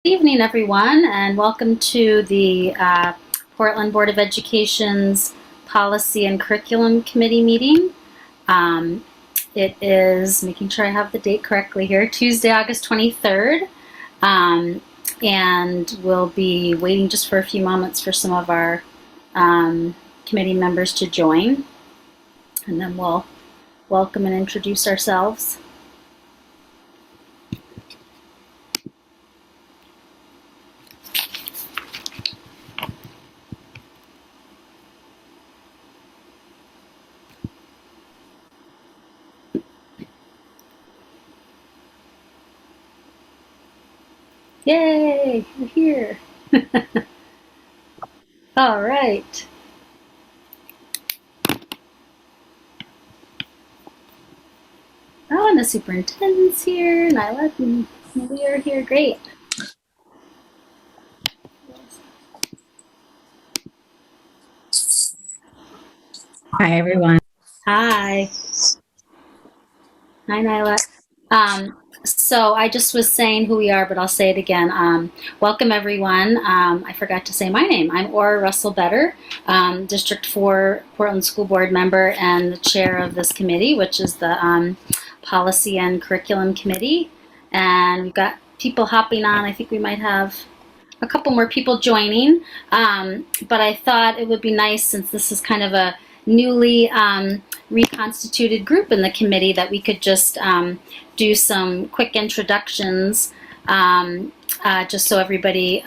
Evening, everyone, and welcome to the Portland Board of Education's Policy and Curriculum Committee meeting. It is, making sure I have the date correctly here, Tuesday, August 23rd, and we'll be waiting just for a few moments for some of our committee members to join, and then we'll welcome and introduce ourselves. Yay, we're here. All right. Oh, and the superintendent's here, Nyla and we are here. Great. Hi, everyone. Hi. Hi, Nyla. So I just was saying who we are, but I'll say it again. Welcome, everyone. I forgot to say my name. I'm Aura Russell Better, District 4 Portland School Board member and the chair of this committee, which is the Policy and Curriculum Committee. And we've got people hopping on. I think we might have a couple more people joining. But I thought it would be nice, since this is kind of a newly reconstituted group in the committee, that we could just do some quick introductions, just so everybody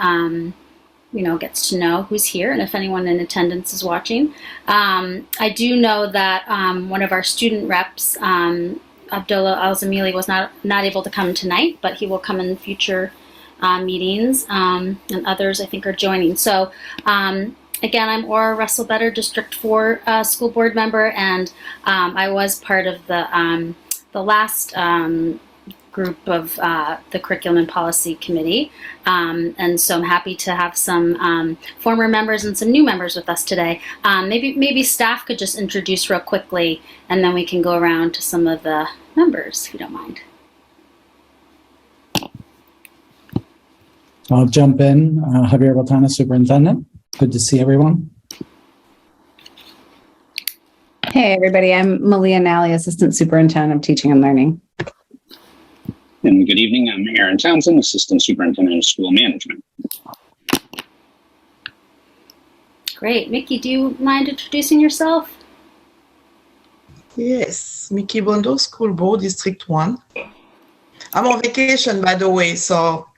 gets to know who's here and if anyone in attendance is watching. I do know that one of our student reps, Abdullah Al-Zamili, was not able to come tonight, but he will come in future meetings, and others I think are joining. So again, I'm Aura Russell Better, District 4 School Board member, and I was part of the last group of the Curriculum and Policy Committee, and so I'm happy to have some former members and some new members with us today. Maybe staff could just introduce real quickly, and then we can go around to some of the members, if you don't mind. I'll jump in. Javier Botana, Superintendent. Good to see everyone. Hey, everybody. I'm Malia Nally, Assistant Superintendent of Teaching and Learning. And good evening. I'm Aaron Townsend, Assistant Superintendent of School Management. Great. Mickey, do you mind introducing yourself? Yes, Mickey Bondo, School Board, District 1. I'm on vacation, by the way, so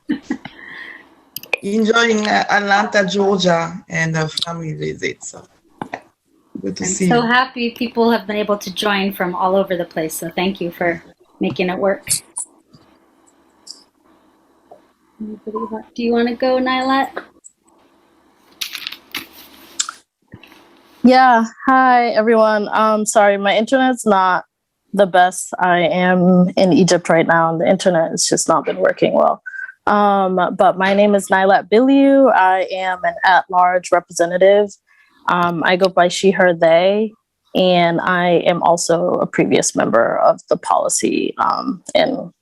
enjoying Atlanta, Georgia, and a family visit. So good to see you. I'm so happy people have been able to join from all over the place. So thank you for making it work. Do you want to go, Nyla? Yeah. Hi, everyone. Sorry, my internet's not the best. I am in Egypt right now, and the internet has just not been working well. But my name is Nyla Biliu. I am an at-large representative. I go by she, her, they, and I am also a previous member of the policy and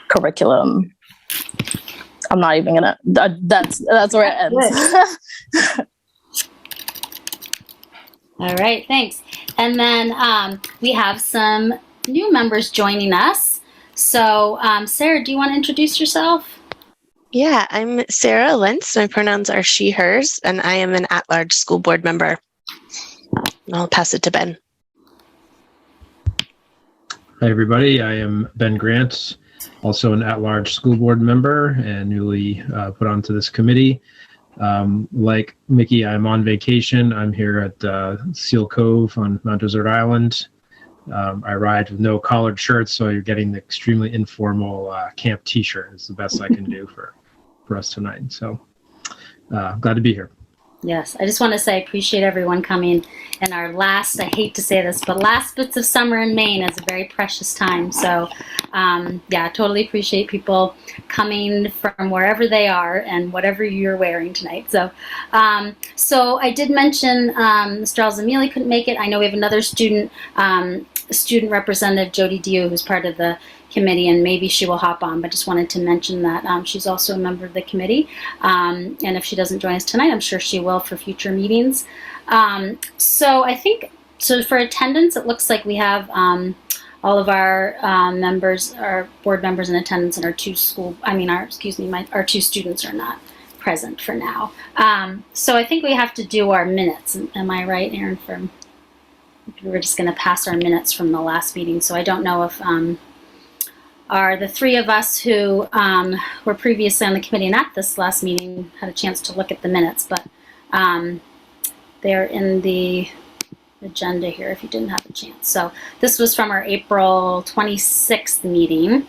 curriculum. I'm not even gonna. That's where it ends. All right, thanks. And then we have some new members joining us. So, Sarah, do you want to introduce yourself? Yeah, I'm Sarah Lentz. My pronouns are she, hers, and I am an at-large school board member. I'll pass it to Ben. Hi, everybody. I am Ben Grant, also an at-large school board member and newly put onto this committee. Like Mickey, I'm on vacation. I'm here at Seal Cove on Mount Desert Island. I arrived with no collared shirts, so you're getting the extremely informal camp t-shirt. It's the best I can do for us tonight. So glad to be here. Yes, I just want to say I appreciate everyone coming in our last, I hate to say this, but last bits of summer in Maine is a very precious time. So yeah, totally appreciate people coming from wherever they are and whatever you're wearing tonight. So so I did mention Mr. Al-Zamili couldn't make it. I know we have another student representative, Jody Dio, who's part of the committee, and maybe she will hop on, but just wanted to mention that she's also a member of the committee. And if she doesn't join us tonight, I'm sure she will for future meetings. So I think, so for attendance, it looks like we have all of our members, our board members in attendance, and our two students are not present for now. So I think we have to do our minutes. Am I right, Aaron? We're just going to pass our minutes from the last meeting. So I don't know if are the three of us who were previously on the committee and at this last meeting had a chance to look at the minutes, but they're in the agenda here if you didn't have a chance. So this was from our April 26th meeting.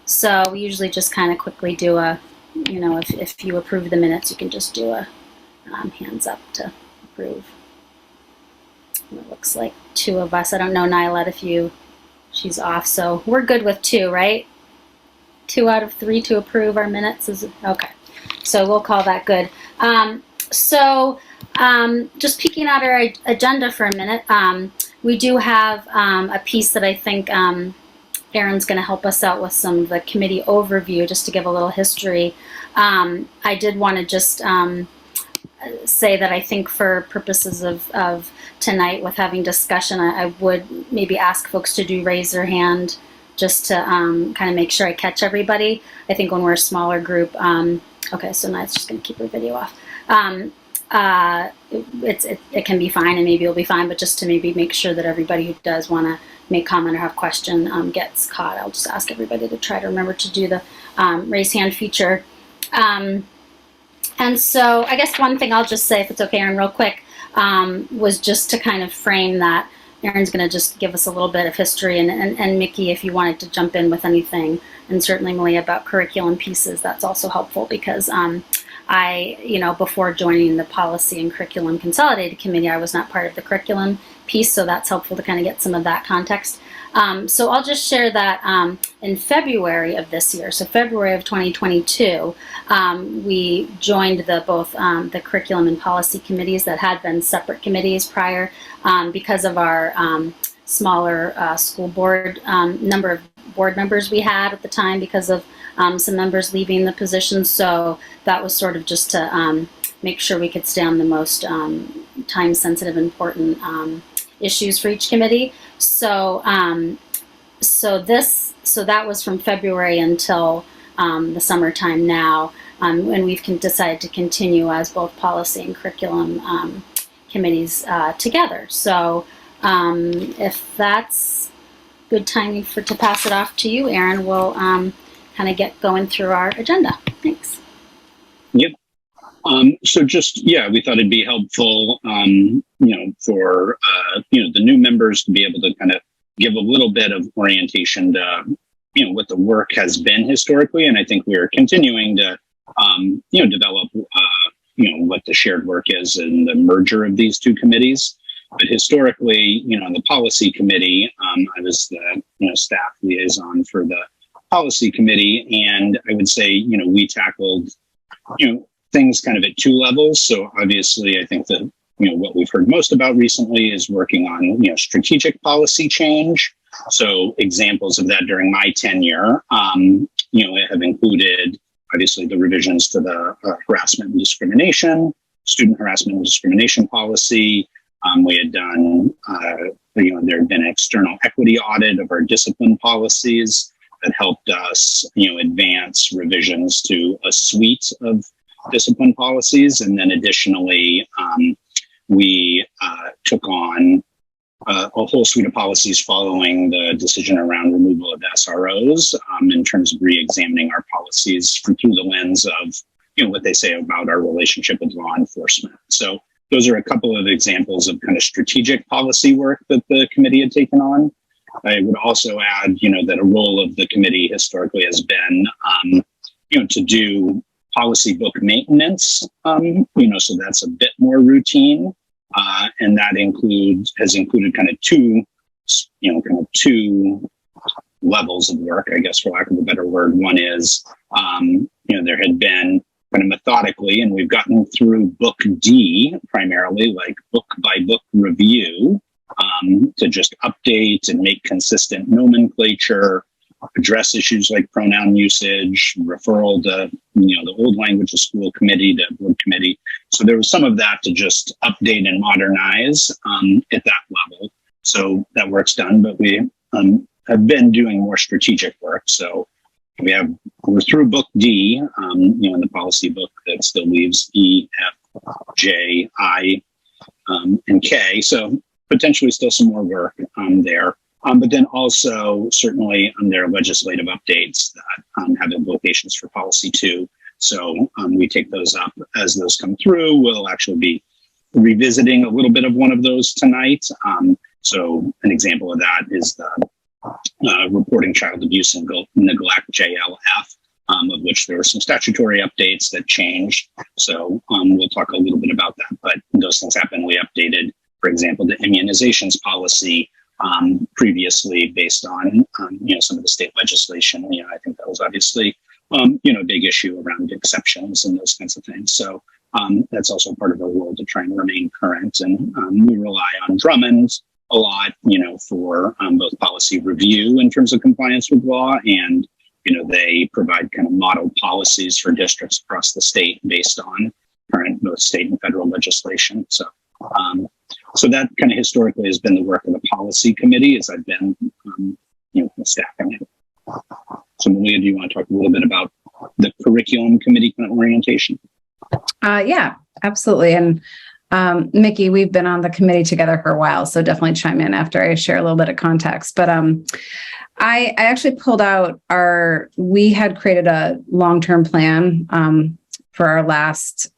So we usually just kind of quickly do a, if you approve the minutes, you can just do a hands up to approve. And it looks like two of us. I don't know, Nyla, she's off, so we're good with two, right? 2 out of 3 to approve our minutes is okay. So we'll call that good. Just peeking at our agenda for a minute, we do have a piece that I think Aaron's going to help us out with some of the committee overview, just to give a little history. I did want to just say that I think for purposes of tonight with having discussion, I would maybe ask folks to raise their hand just to kind of make sure I catch everybody. I think when we're a smaller group, okay, so now it's just going to keep our video off. It can be fine, and maybe it'll be fine, but just to maybe make sure that everybody who does want to make comment or have question gets caught. I'll just ask everybody to try to remember to do the raise hand feature. And so I guess one thing I'll just say, if it's okay, Aaron, real quick, was just to kind of frame that. Aaron's going to just give us a little bit of history, and Mickey, if you wanted to jump in with anything, and certainly Malia about curriculum pieces, that's also helpful because before joining the Policy and Curriculum Consolidated Committee, I was not part of the curriculum piece, so that's helpful to kind of get some of that context. So I'll just share that in February of this year, so February of 2022, we joined both the curriculum and policy committees that had been separate committees prior because of our smaller school board number of board members we had at the time because of some members leaving the position. So that was sort of just to make sure we could stay on the most time-sensitive, important issues for each committee. So that was from February until the summertime now, and we've decided to continue as both policy and curriculum committees together. So if that's good timing to pass it off to you, Aaron, we'll kind of get going through our agenda. Thanks. Yep. So we thought it'd be helpful, for, the new members to be able to kind of give a little bit of orientation to, what the work has been historically. And I think we're continuing to, develop, what the shared work is in the merger of these two committees. But historically, in the policy committee, I was the, staff liaison for the policy committee. And I would say, we tackled, things kind of at 2 levels. So obviously, I think that, what we've heard most about recently is working on, strategic policy change. So examples of that during my tenure, have included, obviously, the revisions to the harassment and discrimination, student harassment and discrimination policy. We had done, there had been an external equity audit of our discipline policies that helped us, advance revisions to a suite of discipline policies. And then additionally, we took on a whole suite of policies following the decision around removal of SROs in terms of re-examining our policies through the lens of, what they say about our relationship with law enforcement. So those are a couple of examples of kind of strategic policy work that the committee had taken on. I would also add, that a role of the committee historically has been, to do policy book maintenance, so that's a bit more routine. And that has included kind of two levels of work, I guess, for lack of a better word. One is, there had been kind of methodically, and we've gotten through book D primarily, like book by book review, to just update and make consistent nomenclature, address issues like pronoun usage, referral to, the old language of school committee, to board committee. So there was some of that to just update and modernize at that level. So that work's done, but we have been doing more strategic work. So we're through book D, in the policy book that still leaves E, F, J, I, and K. So potentially still some more work there. But then also certainly there are legislative updates that have implications for policy 2. So we take those up as those come through. We'll actually be revisiting a little bit of one of those tonight. So an example of that is the reporting child abuse and neglect, JLF, of which there were some statutory updates that changed. So we'll talk a little bit about that, but those things happen. We updated, for example, the immunizations policy previously based on, some of the state legislation. I think that was obviously, a big issue around exceptions and those kinds of things. So that's also part of our role to try and remain current. And we rely on Drummond a lot, for both policy review in terms of compliance with law, and, they provide kind of model policies for districts across the state based on current both state and federal legislation. So that kind of historically has been the work of the policy committee as I've been, staffing it. So Malia, do you want to talk a little bit about the curriculum committee kind of orientation? Yeah, absolutely. And Mickey, we've been on the committee together for a while, so definitely chime in after I share a little bit of context. But I actually pulled out we had created a long-term plan for our last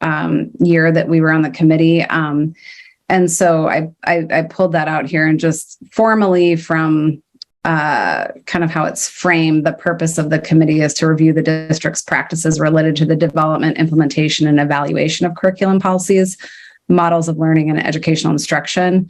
year that we were on the committee. And so I pulled that out here, and just formally from kind of how it's framed, the purpose of the committee is to review the district's practices related to the development, implementation, and evaluation of curriculum policies, models of learning, and educational instruction.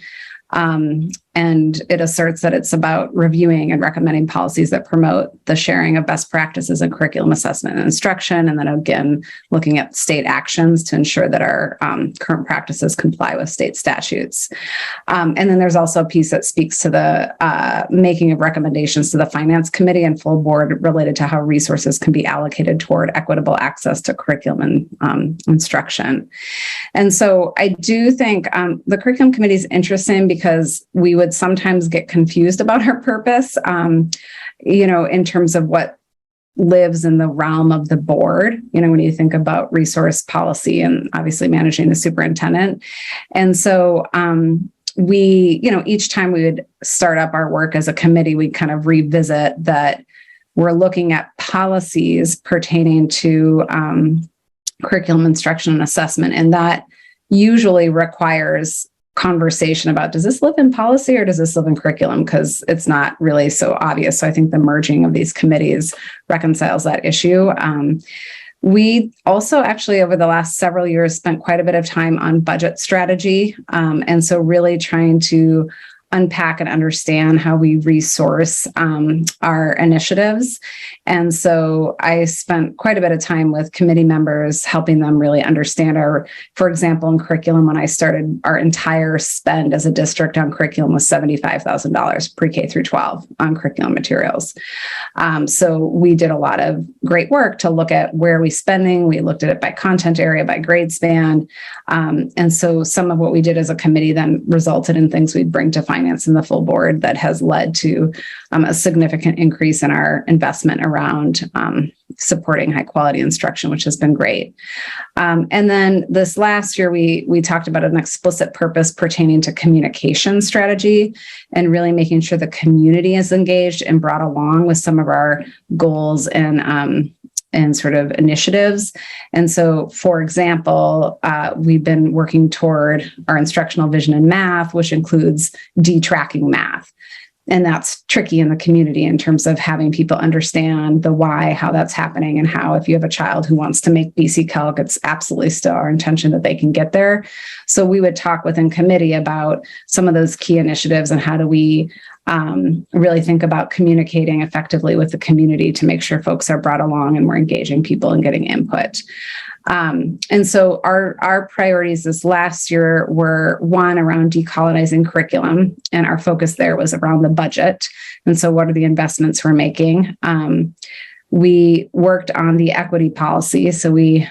And it asserts that it's about reviewing and recommending policies that promote the sharing of best practices in curriculum assessment and instruction. And then again, looking at state actions to ensure that our current practices comply with state statutes. And then there's also a piece that speaks to the making of recommendations to the finance committee and full board related to how resources can be allocated toward equitable access to curriculum and instruction. And so I do think the curriculum committee is interesting because we would sometimes get confused about our purpose, in terms of what lives in the realm of the board, when you think about resource policy and obviously managing the superintendent. And so we, each time we would start up our work as a committee, we kind of revisit that we're looking at policies pertaining to curriculum instruction and assessment. And that usually requires conversation about, does this live in policy or does this live in curriculum? Because it's not really so obvious. So I think the merging of these committees reconciles that issue. We also actually over the last several years spent quite a bit of time on budget strategy. And so really trying to unpack and understand how we resource our initiatives. And so I spent quite a bit of time with committee members, helping them really understand for example, in curriculum, when I started, our entire spend as a district on curriculum was $75,000 pre-K through 12 on curriculum materials. So we did a lot of great work to look at where are we spending. We looked at it by content area, by grade span. And so some of what we did as a committee then resulted in things we'd bring to finance and the full board that has led to a significant increase in our investment around supporting high quality instruction, which has been great. And then this last year, we talked about an explicit purpose pertaining to communication strategy and really making sure the community is engaged and brought along with some of our goals and sort of initiatives. And so, for example, we've been working toward our instructional vision in math, which includes detracking math. And that's tricky in the community in terms of having people understand the why, how that's happening, and how if you have a child who wants to make BC Calc, it's absolutely still our intention that they can get there. So we would talk within committee about some of those key initiatives and how do we really think about communicating effectively with the community to make sure folks are brought along and we're engaging people and getting input. And so our priorities this last year were, one, around decolonizing curriculum, and our focus there was around the budget. And so what are the investments we're making? We worked on the equity policy. So we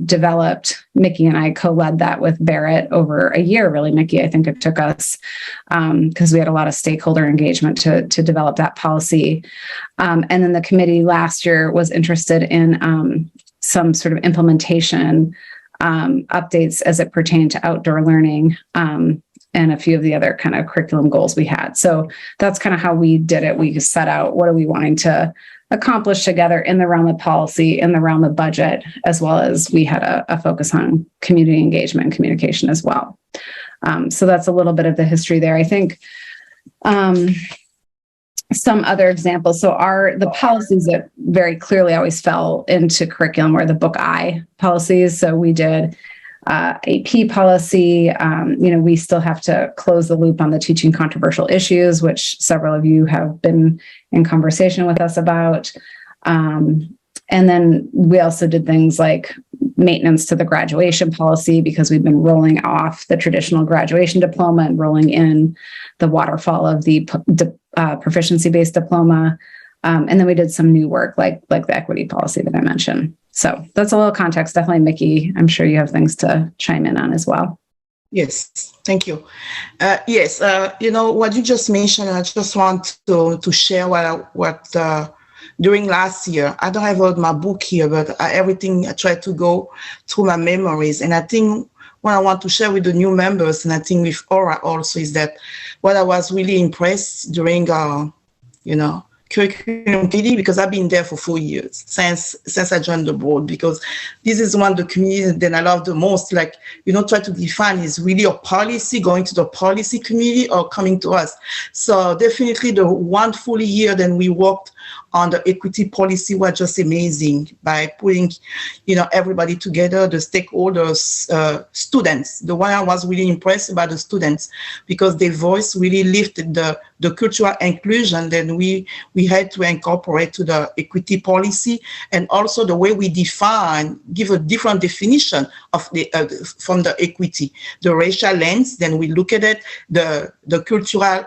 developed, Mickey and I co-led that with Barrett over a year, really, Mickey. I think it took us, because we had a lot of stakeholder engagement to develop that policy. And then the committee last year was interested in some sort of implementation updates as it pertained to outdoor learning, and a few of the other kind of curriculum goals we had. So that's kind of how we did it. We set out, what are we wanting to accomplish together in the realm of policy, in the realm of budget, as well as we had a focus on community engagement and communication as well. So that's a little bit of the history there. I think some other examples. So the policies that very clearly always fell into curriculum were the book I policies. So we did AP policy. We still have to close the loop on the teaching controversial issues, which several of you have been in conversation with us about. And then we also did things like maintenance to the graduation policy, because we've been rolling off the traditional graduation diploma and rolling in the waterfall of the proficiency-based diploma. And then we did some new work like the equity policy that I mentioned. So that's a little context. Definitely, Mickey, I'm sure you have things to chime in on as well. Yes, thank you. Yes, what you just mentioned, I just want to share what during last year. I don't have my book here, but everything I try to go through my memories. And I think what I want to share with the new members, and I think with Aura also, is that what I was really impressed during, curriculum committee, because I've been there for 4 years since I joined the board, because this is one of the communities that I love the most. Like, try to define is really a policy, going to the policy committee or coming to us. So definitely the one full year that we worked on the equity policy was just amazing, by putting, everybody together, the stakeholders, students. The one I was really impressed about the students, because their voice really lifted the cultural inclusion that we had to incorporate to the equity policy, and also the way we give a different definition of from the equity, the racial lens. Then we look at it, the cultural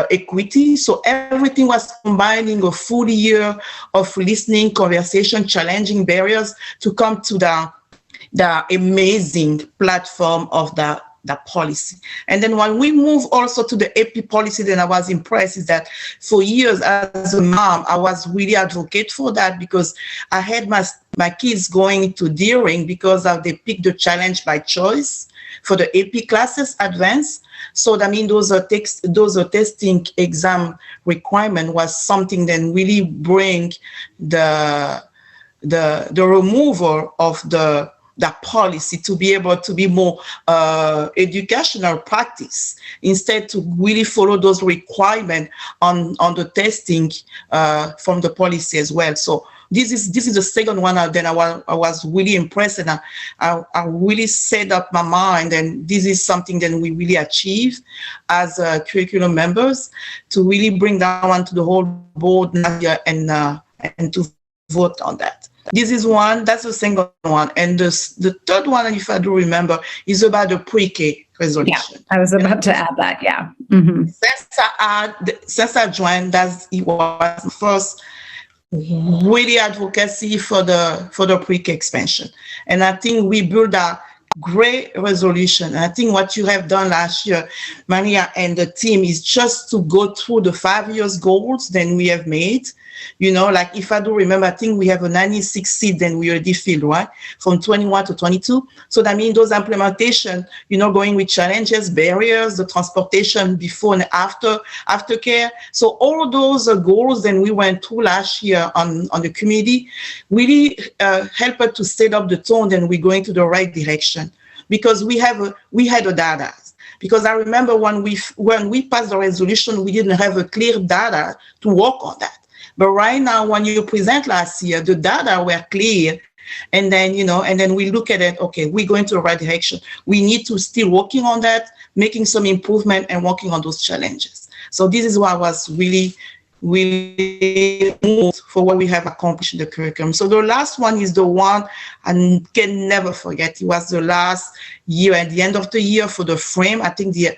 equity. So everything was combining a full year of listening, conversation, challenging barriers to come to the amazing platform of the policy. And then when we move also to the AP policy, then I was impressed is that for years as a mom, I was really advocate for that, because I had my kids going to Deering because they picked the challenge by choice for the AP classes advanced. So that means those are testing exam requirement was something that really bring the removal of the policy to be able to be more educational practice, instead to really follow those requirements on the testing from the policy as well. So this is the second one that I was really impressed, and I really set up my mind, and this is something that we really achieve as curriculum members, to really bring that one to the whole board and to vote on that. This is one, that's the second one. And the third one, if I do remember, is about the pre-K resolution. Yeah, I was about to add that, yeah. Mm-hmm. Since I joined, it was the first really advocacy for the pre-K expansion. And I think we built a great resolution. And I think what you have done last year, Maria and the team, is just to go through the 5 years goals that we have made. Like if I do remember, I think we have a 96 seat then we already filled, right? From 21 to 22. So that means those implementation, going with challenges, barriers, the transportation before and after care. So all those goals that we went through last year on the committee really help us to set up the tone, and we're going to the right direction, because we had a data. Because I remember when we passed the resolution, we didn't have a clear data to work on that. But right now, when you present last year, the data were clear, and then, and then we look at it, okay, we're going to the right direction. We need to still working on that, making some improvement and working on those challenges. So this is why I was really moved for what we have accomplished in the curriculum. So the last one is the one I can never forget. It was the last year, at the end of the year, for the frame. I think the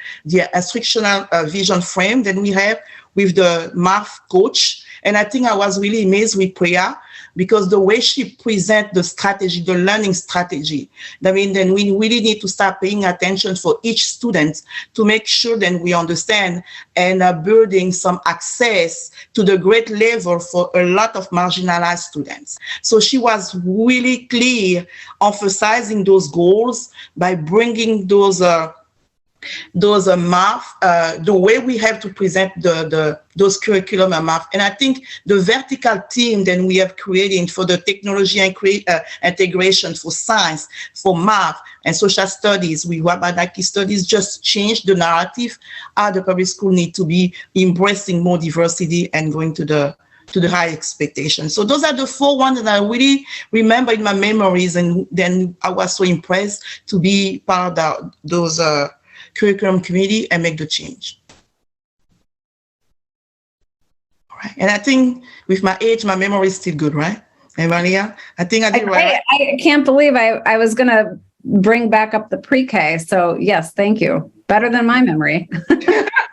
instructional vision frame that we have with the math coach. And I think I was really amazed with Priya, because the way she present the strategy, the learning strategy, I mean, then we really need to start paying attention for each student to make sure that we understand and are building some access to the grade level for a lot of marginalized students. So she was really clear, emphasizing those goals by bringing those math, the way we have to present those curriculum and math. And I think the vertical team that we have created for the technology and integration for science, for math and social studies, we Wabanaki studies just changed the narrative. The public school need to be embracing more diversity and going to the high expectations. So those are the 4 ones that I really remember in my memories. And then I was so impressed to be part of those curriculum committee and make the change. All right. And I think with my age, my memory is still good, right? And Maria, I think I did right. I can't believe I was going to bring back up the pre-K. So yes, thank you. Better than my memory.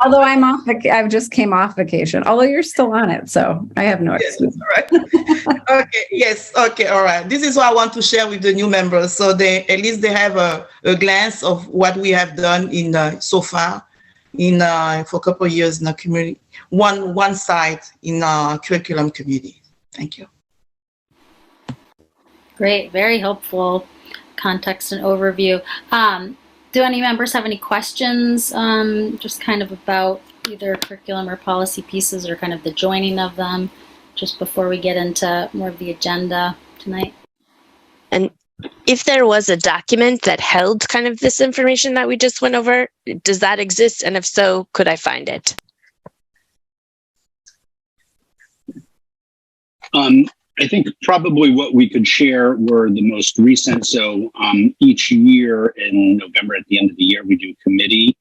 Although I just came off vacation, although you're still on it. So I have no excuse. All right. Okay. Yes. Okay. All right. This is what I want to share with the new members. So they, at least they have a glance of what we have done in so far for a couple of years in the community, one side in our curriculum committee. Thank you. Great. Very helpful context and overview. Do any members have any questions, just kind of about either curriculum or policy pieces, or kind of the joining of them, just before we get into more of the agenda tonight? And if there was a document that held kind of this information that we just went over, does that exist? And if so, could I find it? I think probably what we could share were the most recent. So each year in November, at the end of the year, we do committee,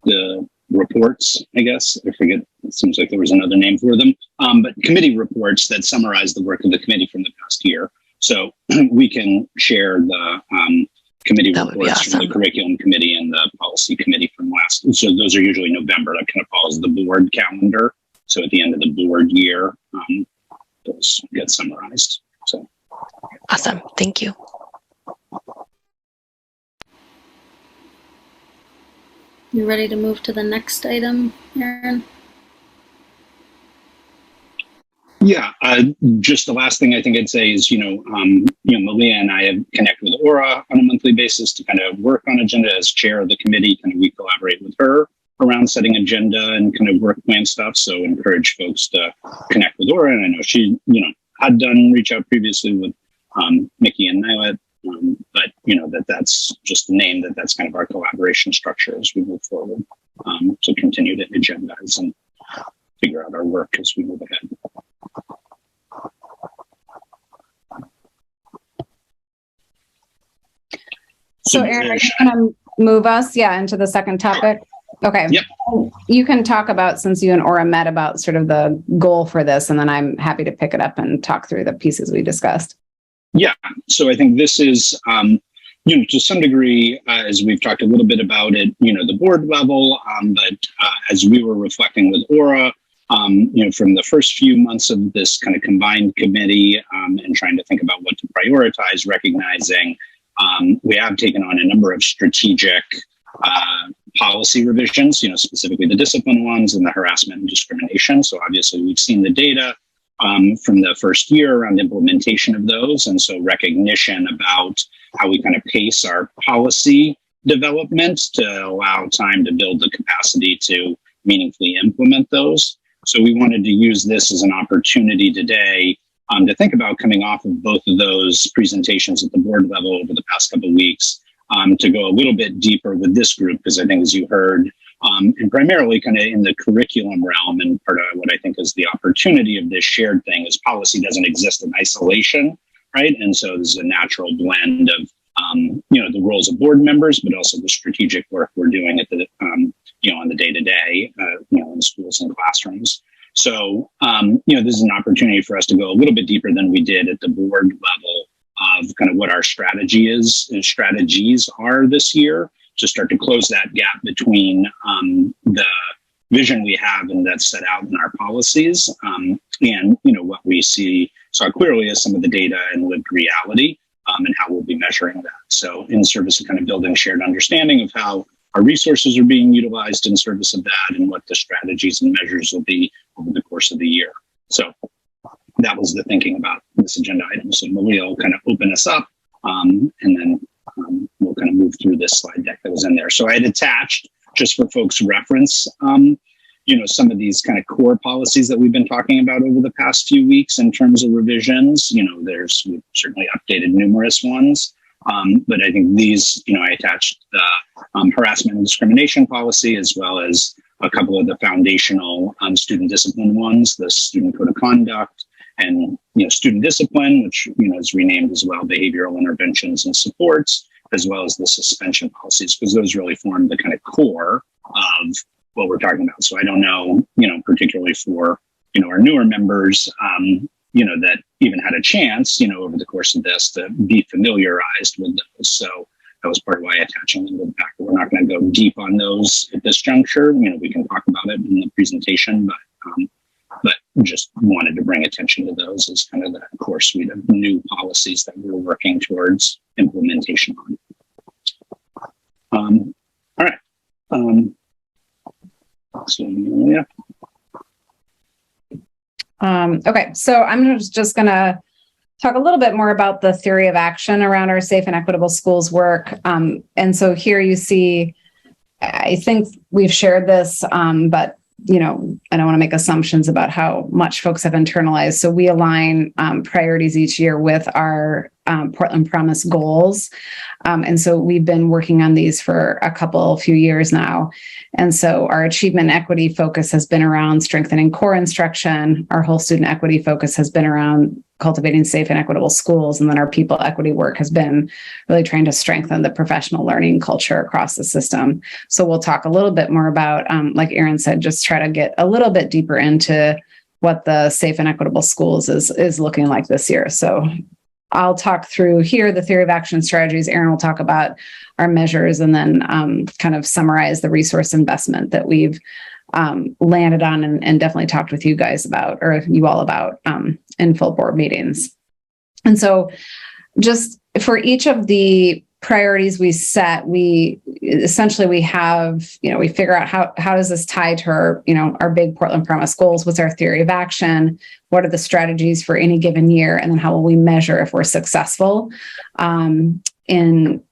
the reports, I guess. I forget, it seems like there was another name for them, but committee reports that summarize the work of the committee from the past year. So we can share the committee reports from the curriculum committee and the policy committee from last. So those are usually November. That kind of follows the board calendar. So at the end of the board year, those get summarized. So awesome. Thank you. You ready to move to the next item, Aaron? yeah, just the last thing I think I'd say is, Malia and I have connected with Aura on a monthly basis to kind of work on agenda as chair of the committee. Kind of we collaborate with her around setting agenda and kind of work plan stuff. So encourage folks to connect with Aura. And I know she, had done reach out previously with Mickey and Nylet, but that's just the name that's kind of our collaboration structure as we move forward. To continue to agendize and figure out our work as we move ahead. So Aaron, are you going to move us, into the second topic? Okay. Yep. You can talk about, since you and Aura met, about sort of the goal for this, and then I'm happy to pick it up and talk through the pieces we discussed. Yeah. So I think this is, to some degree, as we've talked a little bit about it, the board level, but as we were reflecting with Aura, from the first few months of this kind of combined committee and trying to think about what to prioritize, recognizing we have taken on a number of strategic policy revisions, specifically the discipline ones and the harassment and discrimination. So obviously we've seen the data from the first year around implementation of those. And so recognition about how we kind of pace our policy development to allow time to build the capacity to meaningfully implement those. So we wanted to use this as an opportunity today to think about coming off of both of those presentations at the board level over the past couple of weeks to go a little bit deeper with this group, because I think, as you heard, and primarily kind of in the curriculum realm, and part of what I think is the opportunity of this shared thing is policy doesn't exist in isolation, right? And so this is a natural blend of, the roles of board members, but also the strategic work we're doing at the, on the day-to-day, in schools and classrooms. So, this is an opportunity for us to go a little bit deeper than we did at the board level of kind of what our strategies are this year, to start to close that gap between the vision we have and that's set out in our policies, and what we saw clearly as some of the data and lived reality, and how we'll be measuring that. So in service of kind of building shared understanding of how our resources are being utilized in service of that, and what the strategies and measures will be over the course of the year. So that was the thinking about this agenda item. So Malia will kind of open us up, and then we'll kind of move through this slide deck that was in there. So I had attached, just for folks' reference, some of these kind of core policies that we've been talking about over the past few weeks in terms of revisions. We've certainly updated numerous ones. But I think these, I attached the harassment and discrimination policy, as well as a couple of the foundational student discipline ones, the student code of conduct, and student discipline, which is renamed as well behavioral interventions and supports, as well as the suspension policies, because those really form the kind of core of what we're talking about. So I don't know, particularly for our newer members, that even had a chance, over the course of this, to be familiarized with those. So that was part of why attaching them to the packet. We're not going to go deep on those at this juncture. We can talk about it in the presentation, but just wanted to bring attention to those as kind of the core suite of new policies that we're working towards implementation on. All right. Okay, so I'm just going to talk a little bit more about the theory of action around our safe and equitable schools work. And so here you see, I think we've shared this, but I don't want to make assumptions about how much folks have internalized. So we align priorities each year with our Portland Promise goals. And so we've been working on these for a few years now. And so our achievement and equity focus has been around strengthening core instruction. Our whole student equity focus has been around cultivating safe and equitable schools. And then our people equity work has been really trying to strengthen the professional learning culture across the system. So we'll talk a little bit more about, like Erin said, just try to get a little bit deeper into what the safe and equitable schools is looking like this year. So I'll talk through here the theory of action strategies. Erin will talk about our measures, and then kind of summarize the resource investment that we've landed on and definitely talked with you guys about, or you all about, in full board meetings. And so just for each of the priorities we set, we have, we figure out how does this tie to our big Portland Promise goals? What's our theory of action? What are the strategies for any given year? And then how will we measure if we're successful in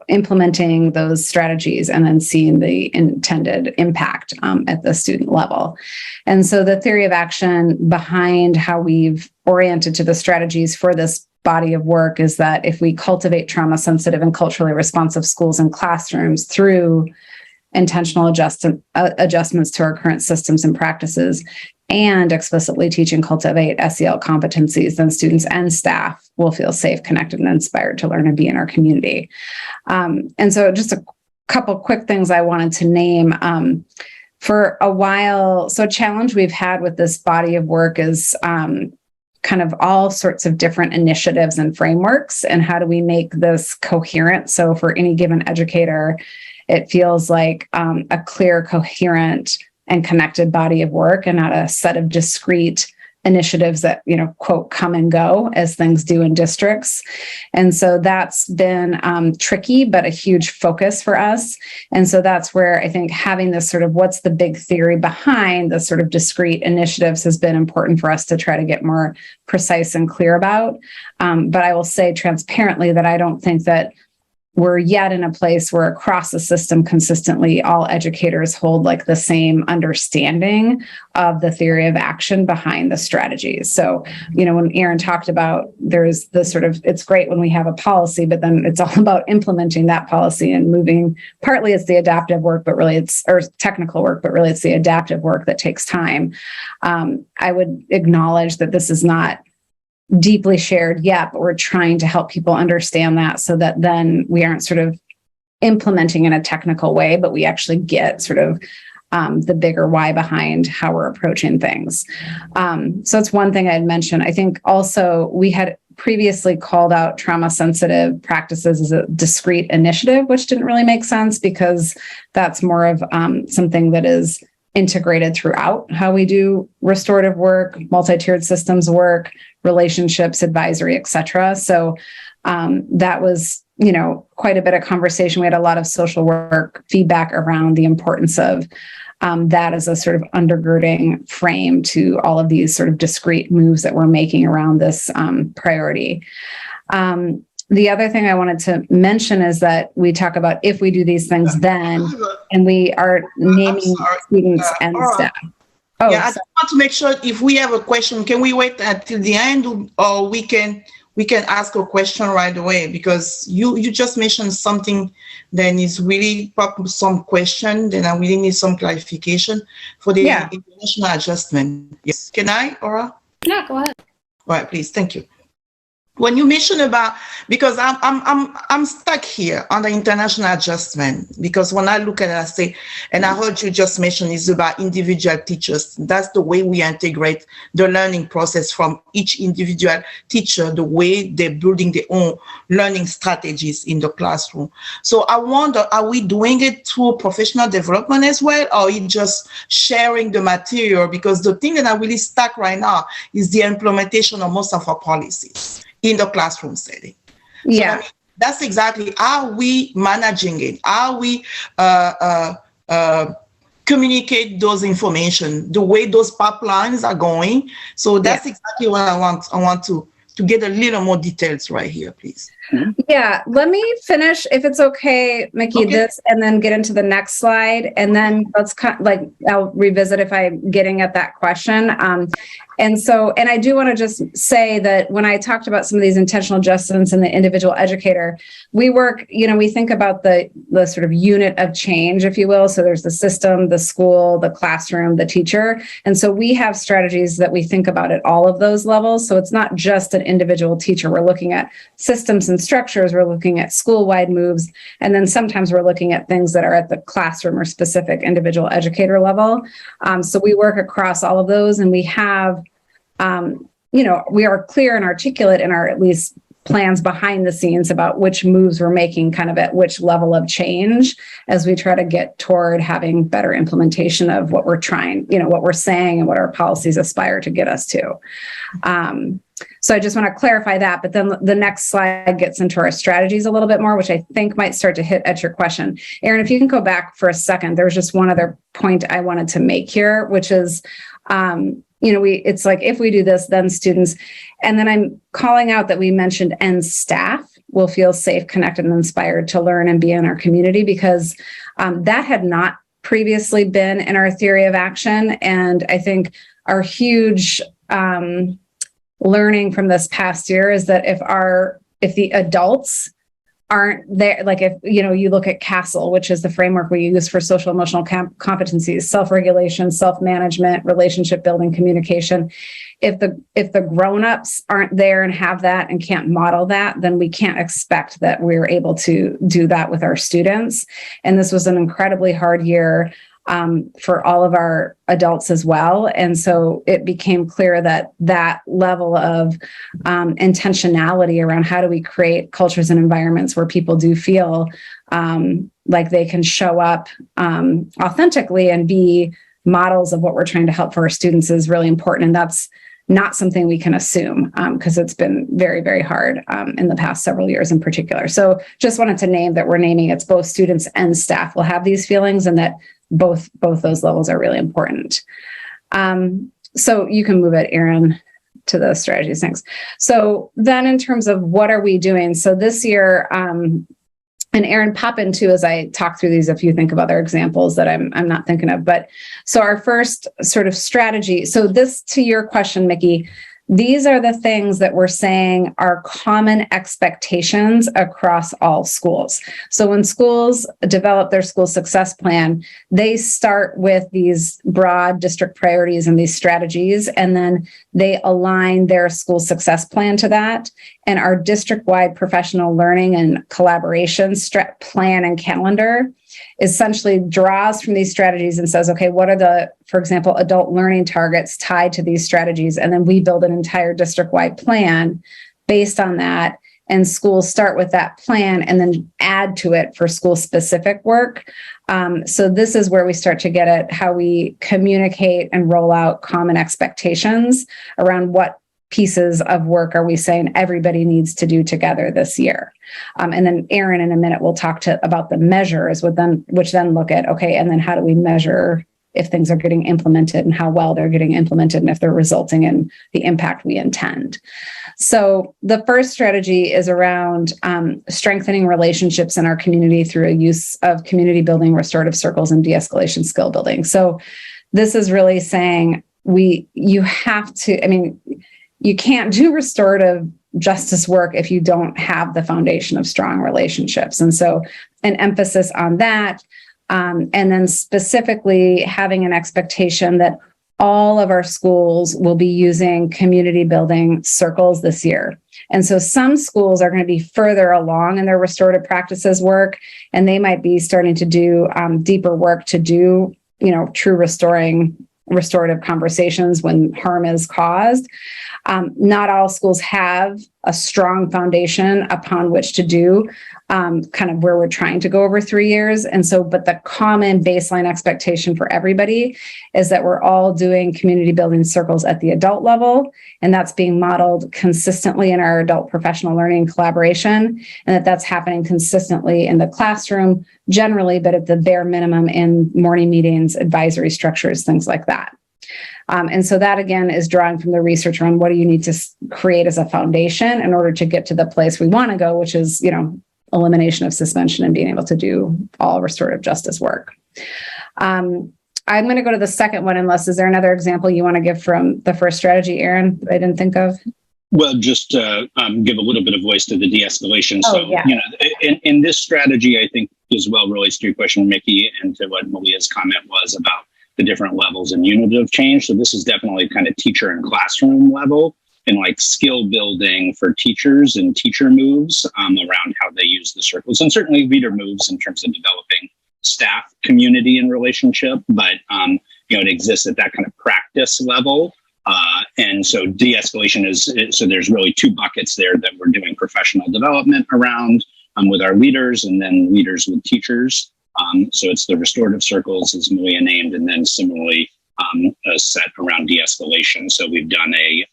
implementing those strategies and then seeing the intended impact at the student level? And so the theory of action behind how we've oriented to the strategies for this body of work is that if we cultivate trauma sensitive and culturally responsive schools and classrooms through intentional adjustments to our current systems and practices, and explicitly teach and cultivate SEL competencies, then students and staff will feel safe, connected, and inspired to learn and be in our community. And so just a couple quick things I wanted to name. For a while, so a challenge we've had with this body of work is kind of all sorts of different initiatives and frameworks, and how do we make this coherent? So for any given educator, it feels like a clear, coherent, and connected body of work, and not a set of discrete initiatives that, quote, come and go as things do in districts. And so that's been tricky, but a huge focus for us. And so that's where I think having this sort of what's the big theory behind the sort of discrete initiatives has been important for us to try to get more precise and clear about. But I will say transparently that I don't think that we're yet in a place where across the system consistently all educators hold like the same understanding of the theory of action behind the strategies. So, when Erin talked about there's the sort of, it's great when we have a policy, but then it's all about implementing that policy and moving, partly it's the adaptive work, but really or technical work, but really it's the adaptive work that takes time. I would acknowledge that this is not deeply shared yet, but we're trying to help people understand that so that then we aren't sort of implementing in a technical way, but we actually get sort of the bigger why behind how we're approaching things. So that's one thing I'd mention. I think also we had previously called out trauma sensitive practices as a discrete initiative, which didn't really make sense because that's more of something that is integrated throughout how we do restorative work, multi-tiered systems work, relationships, advisory, et cetera. So that was, quite a bit of conversation. We had a lot of social work feedback around the importance of that as a sort of undergirding frame to all of these sort of discrete moves that we're making around this priority. The other thing I wanted to mention is that we talk about if we do these things then, and we are naming students and staff. Oh, yeah, I just want to make sure if we have a question, can we wait until the end, or we can ask a question right away? Because you just mentioned something that is really some question, then I really need some clarification for the international adjustment. Yes, can I, Aura? Yeah, go ahead. All right, please, thank you. When you mention about, because I'm stuck here on the international adjustment, because when I look at it, I say, and I heard you just mention it's about individual teachers. That's the way we integrate the learning process from each individual teacher, the way they're building their own learning strategies in the classroom. So I wonder, are we doing it through professional development as well, or are you just sharing the material? Because the thing that I'm really stuck right now is the implementation of most of our policies in the classroom setting. Yeah. So, I mean, that's exactly how we managing it. How we communicate those information, the way those pipelines are going. So that's exactly what I want to get a little more details right here, please. Yeah, let me finish, if it's okay, Mickey, this, and then get into the next slide. And then let's I'll revisit if I'm getting at that question. And I do want to just say that when I talked about some of these intentional adjustments in the individual educator, we work, we think about the sort of unit of change, if you will. So there's the system, the school, the classroom, the teacher. And so we have strategies that we think about at all of those levels. So it's not just an individual teacher. We're looking at systems and structures, we're looking at school-wide moves, and then sometimes we're looking at things that are at the classroom or specific individual educator level. So we work across all of those, and we have, we are clear and articulate in our at least plans behind the scenes about which moves we're making kind of at which level of change as we try to get toward having better implementation of what we're trying, what we're saying and what our policies aspire to get us to. So I just want to clarify that, but then the next slide gets into our strategies a little bit more, which I think might start to hit at your question. Erin, if you can go back for a second, there's just one other point I wanted to make here, which is, it's like, if we do this, then students, and then I'm calling out that we mentioned and staff will feel safe, connected, and inspired to learn and be in our community, because that had not previously been in our theory of action. And I think our huge learning from this past year is that if the adults aren't there, like if you look at CASTLE, which is the framework we use for social emotional competencies, self-regulation, self-management, relationship building, communication. If the grown-ups aren't there and have that and can't model that, then we can't expect that we're able to do that with our students. And this was an incredibly hard year for all of our adults as well. And so it became clear that that level of intentionality around how do we create cultures and environments where people do feel like they can show up authentically and be models of what we're trying to help for our students is really important. And that's not something we can assume because it's been very, very hard in the past several years in particular. So just wanted to name that we're naming it's both students and staff will have these feelings, and that both those levels are really important. So you can move it, Erin, to the strategies. Thanks. So then in terms of what are we doing? So this year, and Erin, pop in too as I talk through these if you think of other examples that I'm not thinking of. But so our first sort of strategy, so this, to your question, Mickey, these are the things that we're saying are common expectations across all schools. So when schools develop their school success plan, they start with these broad district priorities and these strategies, and then they align their school success plan to that. And our district-wide professional learning and collaboration plan and calendar essentially draws from these strategies and says, okay, what are the, for example, adult learning targets tied to these strategies? And then we build an entire district-wide plan based on that. And schools start with that plan and then add to it for school-specific work. So this is where we start to get at how we communicate and roll out common expectations around what pieces of work are we saying everybody needs to do together this year. And then Erin in a minute will talk about the measures, which then look at, okay, and then how do we measure if things are getting implemented and how well they're getting implemented and if they're resulting in the impact we intend. So the first strategy is around strengthening relationships in our community through a use of community building, restorative circles, and de-escalation skill building. So this is really saying you can't do restorative justice work if you don't have the foundation of strong relationships. And so an emphasis on that, and then specifically having an expectation that all of our schools will be using community building circles this year. And so some schools are going to be further along in their restorative practices work, and they might be starting to do deeper work to do, true restorative conversations when harm is caused. Not all schools have a strong foundation upon which to do kind of where we're trying to go over 3 years. And so, but the common baseline expectation for everybody is that we're all doing community building circles at the adult level, and that's being modeled consistently in our adult professional learning collaboration, and that's happening consistently in the classroom generally, but at the bare minimum in morning meetings, advisory structures, things like that. And so that, again, is drawing from the research around what do you need to create as a foundation in order to get to the place we want to go, which is, elimination of suspension and being able to do all restorative justice work. I'm going to go to the second one, is there another example you want to give from the first strategy, Erin, that I didn't think of? Well, just give a little bit of voice to the de-escalation. Oh, so, yeah. In this strategy, I think as well relates to your question, Mickey, and to what Malia's comment was about the different levels and units of change. So this is definitely kind of teacher and classroom level, and like skill building for teachers and teacher moves around how they use the circles, and certainly leader moves in terms of developing staff community and relationship. But it exists at that kind of practice level. And so de-escalation so there's really two buckets there that we're doing professional development around with our leaders, and then leaders with teachers. So it's the restorative circles, as Malia named, and then similarly a set around de-escalation. So we've done a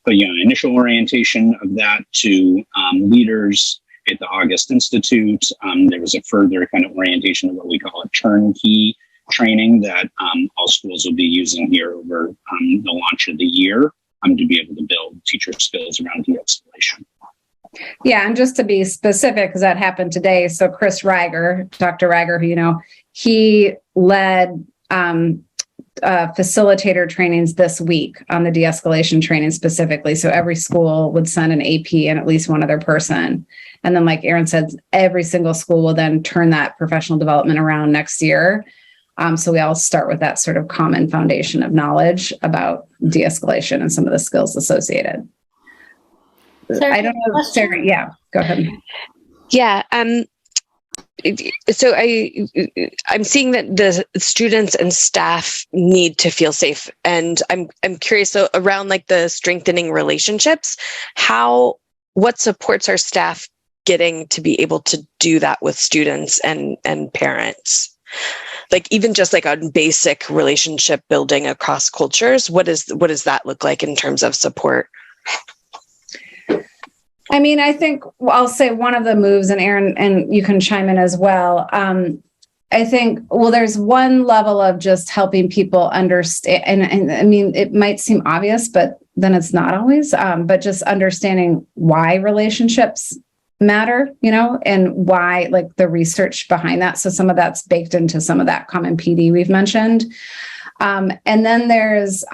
initial orientation of that to leaders at the August Institute. There was a further kind of orientation of what we call a turnkey training that all schools will be using here over the launch of the year to be able to build teacher skills around de-escalation. Yeah, and just to be specific, because that happened today. So Chris Reiger, Dr. Reiger, who he led facilitator trainings this week on the de-escalation training specifically. So every school would send an AP and at least one other person. And then, like Erin said, every single school will then turn that professional development around next year. So we all start with that sort of common foundation of knowledge about de-escalation and some of the skills associated. Sarah, I don't know, Sarah. Yeah, go ahead. Yeah. So I'm seeing that the students and staff need to feel safe, and I'm curious. So around like the strengthening relationships, what supports are staff getting to be able to do that with students and parents? Like even just like on basic relationship building across cultures, what does that look like in terms of support? I mean, I think I'll say one of the moves, and Erin, and you can chime in as well. I think, there's one level of just helping people understand, and I mean, it might seem obvious, but then it's not always, but just understanding why relationships matter, and why, like the research behind that. So some of that's baked into some of that common PD we've mentioned. And then there's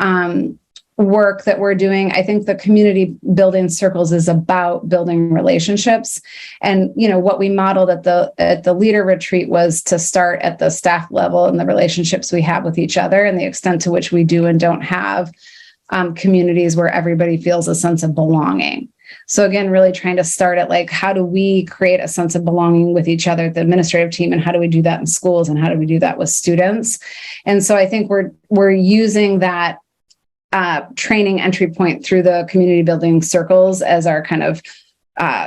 work that we're doing, I think the community building circles is about building relationships. And, what we modeled at the leader retreat was to start at the staff level and the relationships we have with each other and the extent to which we do and don't have communities where everybody feels a sense of belonging. So again, really trying to start at like, how do we create a sense of belonging with each other, the administrative team, and how do we do that in schools, and how do we do that with students? And so I think we're using that training entry point through the community building circles as our kind of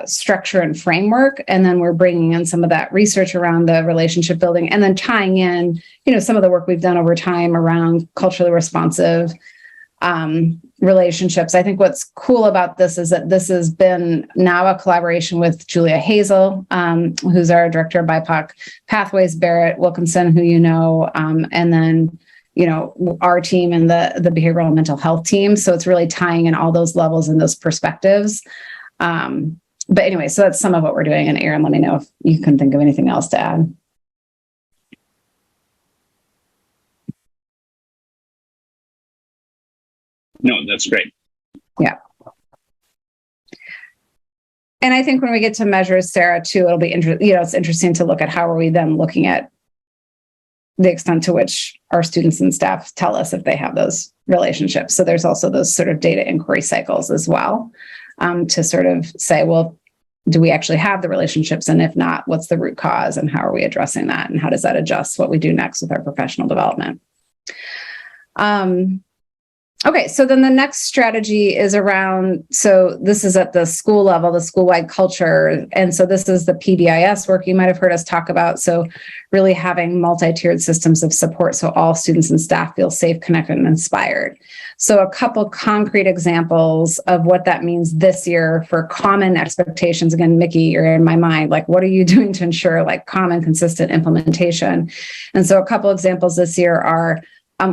structure and framework. And then we're bringing in some of that research around the relationship building, and then tying in, some of the work we've done over time around culturally responsive relationships. I think what's cool about this is that this has been now a collaboration with Julia Hazel, who's our director of BIPOC Pathways, Barrett Wilkinson, who and then our team and the behavioral and mental health team. So it's really tying in all those levels and those perspectives. But anyway, so that's some of what we're doing. And Aaron, let me know if you can think of anything else to add. No, that's great. Yeah. And I think when we get to measures, Sarah, too, it'll be interesting. It's interesting to look at how are we then looking at the extent to which our students and staff tell us if they have those relationships. So there's also those sort of data inquiry cycles as well, to sort of say, well, do we actually have the relationships? And if not, what's the root cause and how are we addressing that? And how does that adjust what we do next with our professional development? Okay, so then the next strategy is around, so this is at the school level, the school-wide culture. And so this is the PBIS work you might have heard us talk about. So really having multi-tiered systems of support so all students and staff feel safe, connected, and inspired. So a couple concrete examples of what that means this year for common expectations. Again, Mickey, you're in my mind, like what are you doing to ensure like common, consistent implementation? And so a couple examples this year are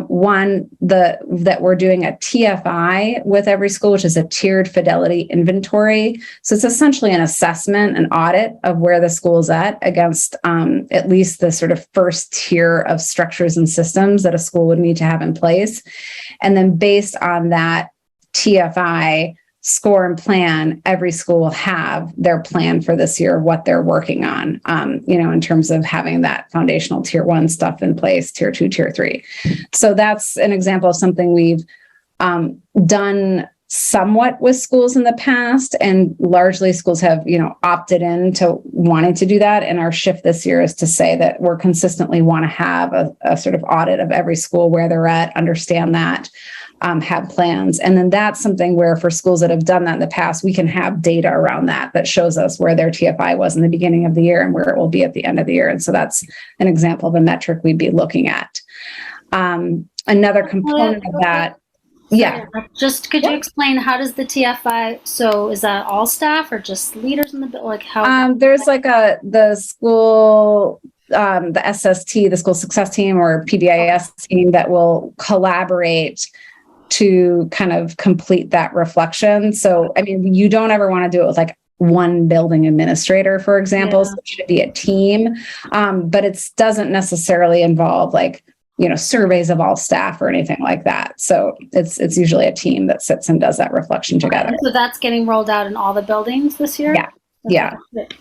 one, that we're doing a TFI with every school, which is a tiered fidelity inventory. So it's essentially an assessment, an audit of where the school's at against at least the sort of first tier of structures and systems that a school would need to have in place. And then based on that TFI score and plan, every school will have their plan for this year, what they're working on, in terms of having that foundational tier 1 stuff in place, tier 2, tier 3. So that's an example of something we've done somewhat with schools in the past, and largely schools have, opted into wanting to do that. And our shift this year is to say that we're consistently want to have a sort of audit of every school, where they're at, understand that, have plans. And then that's something where for schools that have done that in the past, we can have data around that shows us where their TFI was in the beginning of the year and where it will be at the end of the year. And so that's an example of a metric we'd be looking at. Another component of that. Yeah. Just could you explain how does the TFI, so is that all staff or just leaders in the, like how? There's like the school, the SST, the school success team or PBIS team that will collaborate to kind of complete that reflection. So, I mean, you don't ever want to do it with like one building administrator, for example. So it should be a team, but it doesn't necessarily involve like, surveys of all staff or anything like that. So it's usually a team that sits and does that reflection together. So that's getting rolled out in all the buildings this year? Yeah.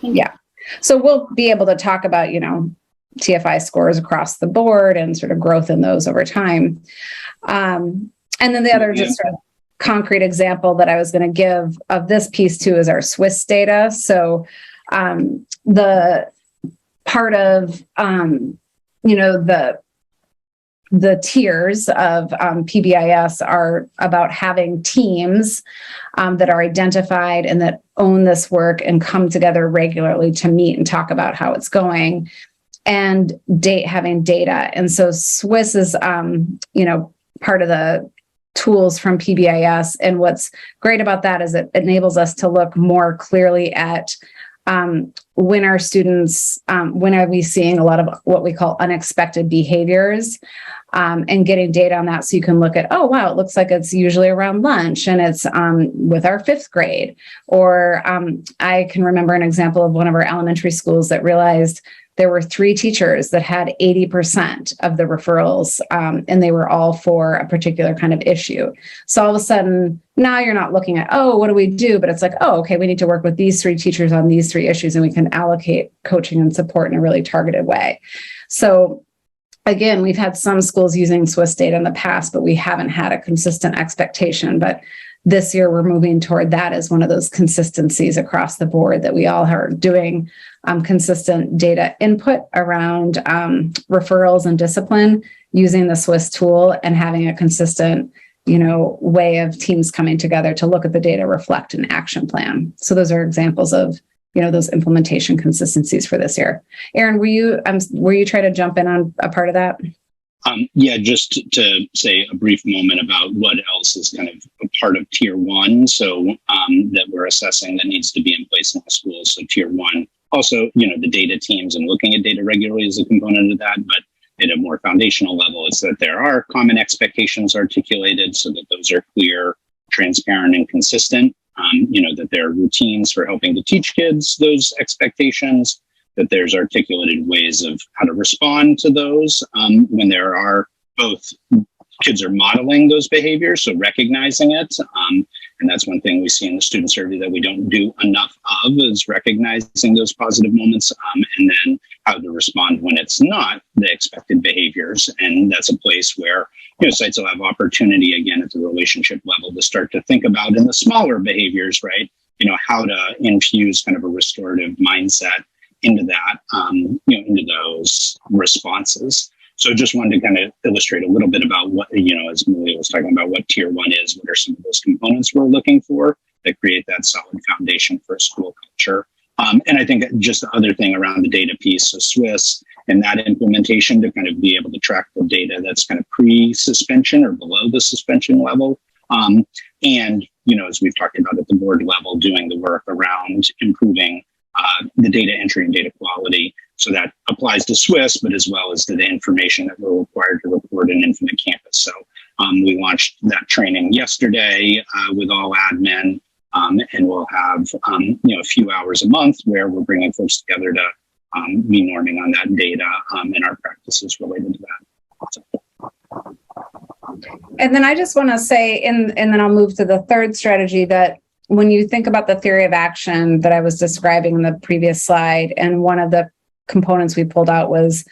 Yeah. So we'll be able to talk about, TFI scores across the board and sort of growth in those over time. And then the other just sort of concrete example that I was going to give of this piece too is our Swiss data. So the part of, the tiers of PBIS are about having teams that are identified and that own this work and come together regularly to meet and talk about how it's going, and having data. And so Swiss is, part of the tools from PBIS. And what's great about that is it enables us to look more clearly at when our students, when are we seeing a lot of what we call unexpected behaviors, and getting data on that. So you can look at, oh, wow, it looks like it's usually around lunch and it's with our 5th grade. Or I can remember an example of one of our elementary schools that realized there were 3 teachers that had 80% of the referrals, and they were all for a particular kind of issue. So all of a sudden, now you're not looking at, oh, what do we do? But it's like, oh, okay, we need to work with these 3 teachers on these 3 issues, and we can allocate coaching and support in a really targeted way. So again, we've had some schools using Swiss data in the past, but we haven't had a consistent expectation. But this year, we're moving toward that as one of those consistencies across the board, that we all are doing consistent data input around referrals and discipline using the Swiss tool, and having a consistent, way of teams coming together to look at the data, reflect an action plan. So those are examples of those implementation consistencies for this year. Aaron, were you trying to jump in on a part of that? Yeah, just to say a brief moment about what else is kind of a part of Tier 1. So that we're assessing that needs to be in place in the schools. So Tier 1, also, the data teams and looking at data regularly is a component of that. But at a more foundational level, it's that there are common expectations articulated so that those are clear, transparent, and consistent. That there are routines for helping to teach kids those expectations, that there's articulated ways of how to respond to those when there are both kids are modeling those behaviors, so recognizing it. And that's one thing we see in the student survey that we don't do enough of, is recognizing those positive moments, and then how to respond when it's not the expected behaviors. And that's a place where sites will have opportunity, again, at the relationship level, to start to think about in the smaller behaviors, right? How to infuse kind of a restorative mindset into that, into those responses. So just wanted to kind of illustrate a little bit about what, as Malia was talking about, what Tier 1 is, what are some of those components we're looking for that create that solid foundation for a school culture. And I think just the other thing around the data piece, so Swiss and that implementation, to kind of be able to track the data that's kind of pre-suspension or below the suspension level. And, as we've talked about at the board level, doing the work around improving the data entry and data quality. So that applies to Swiss, but as well as to the information that we're required to report in Infinite Campus. So we launched that training yesterday with all admin, and we'll have a few hours a month where we're bringing folks together to be norming on that data and our practices related to that. So. And then I just want to say, and then I'll move to the third strategy, that when you think about the theory of action that I was describing in the previous slide, and one of the components we pulled out was,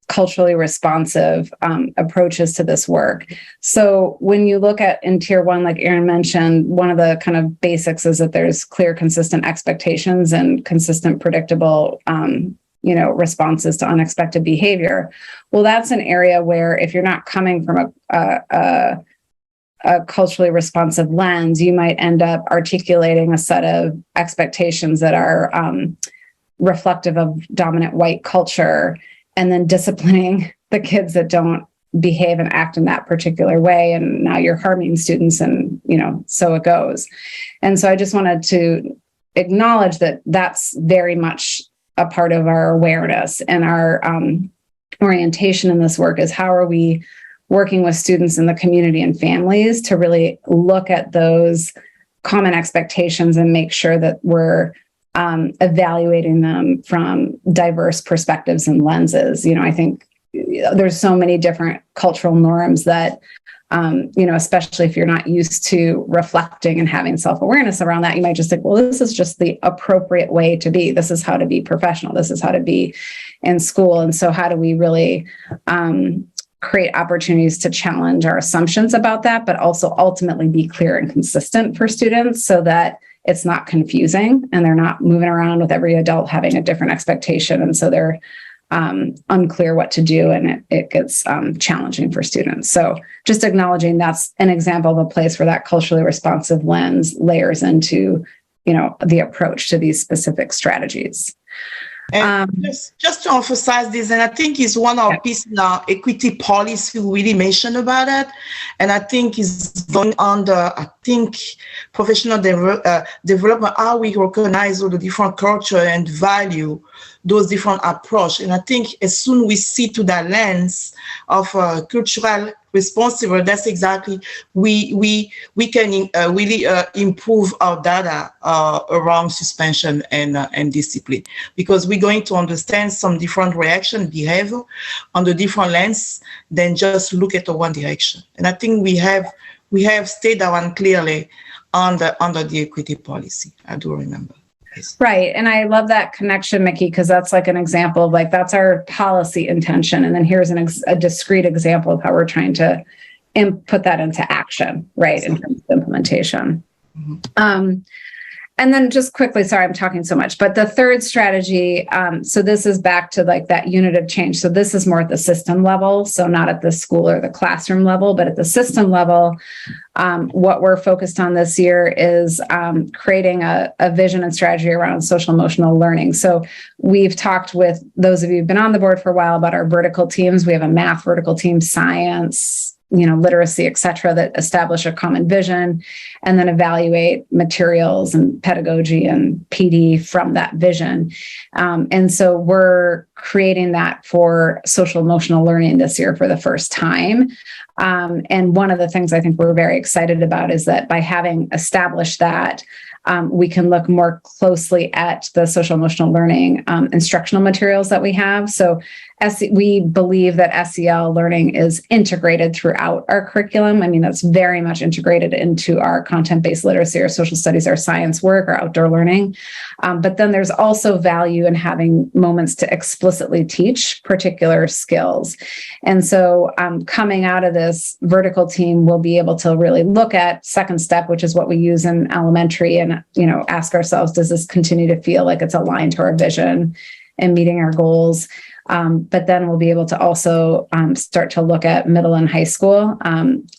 culturally responsive approaches to this work. So when you look at in Tier 1, like Aaron mentioned, one of the kind of basics is that there's clear, consistent expectations and consistent, predictable, responses to unexpected behavior. Well, that's an area where if you're not coming from a culturally responsive lens, you might end up articulating a set of expectations that are reflective of dominant white culture, and then disciplining the kids that don't behave and act in that particular way. And now you're harming students, and, so it goes. And so I just wanted to acknowledge that that's very much a part of our awareness and our orientation in this work, is how are we working with students in the community and families to really look at those common expectations and make sure that we're evaluating them from diverse perspectives and lenses. I think there's so many different cultural norms that, especially if you're not used to reflecting and having self-awareness around that, you might just think, well, this is just the appropriate way to be. This is how to be professional. This is how to be in school. And so how do we really create opportunities to challenge our assumptions about that, but also ultimately be clear and consistent for students so that it's not confusing and they're not moving around with every adult having a different expectation. And so they're unclear what to do, and it gets challenging for students. So just acknowledging that's an example of a place where that culturally responsive lens layers into, the approach to these specific strategies. And just to emphasize this, and I think is one of pieces in our equity policy we really mentioned about it, and I think is going under, professional development, how we recognize all the different culture and value those different approach. And I think as soon we see to that lens of cultural responsible, that's exactly we can really improve our data around suspension and discipline, because we're going to understand some different reaction behavior on the different lens than just look at the one direction. And I think we have stayed that one clearly under the equity policy. I do remember. Yes. Right. And I love that connection, Mickey, because that's like an example of like, that's our policy intention. And then here's a discrete example of how we're trying to put that into action, right, in terms of implementation. Mm-hmm. And then just quickly, sorry, I'm talking so much, but the third strategy, so this is back to like that unit of change. So this is more at the system level. So not at the school or the classroom level, but at the system level, what we're focused on this year is creating a vision and strategy around social emotional learning. So we've talked with those of you who've been on the board for a while about our vertical teams. We have a math vertical team, science, literacy, et cetera, that establish a common vision and then evaluate materials and pedagogy and PD from that vision. And so we're creating that for social emotional learning this year for the first time. And one of the things I think we're very excited about is that by having established that, we can look more closely at the social emotional learning instructional materials that we have. So we believe that SEL learning is integrated throughout our curriculum. I mean, that's very much integrated into our content-based literacy, our social studies, our science work, our outdoor learning. But then there's also value in having moments to explicitly teach particular skills. And so coming out of this vertical team, we'll be able to really look at second step, which is what we use in elementary, and ask ourselves, does this continue to feel like it's aligned to our vision and meeting our goals? But then we'll be able to also start to look at middle and high school,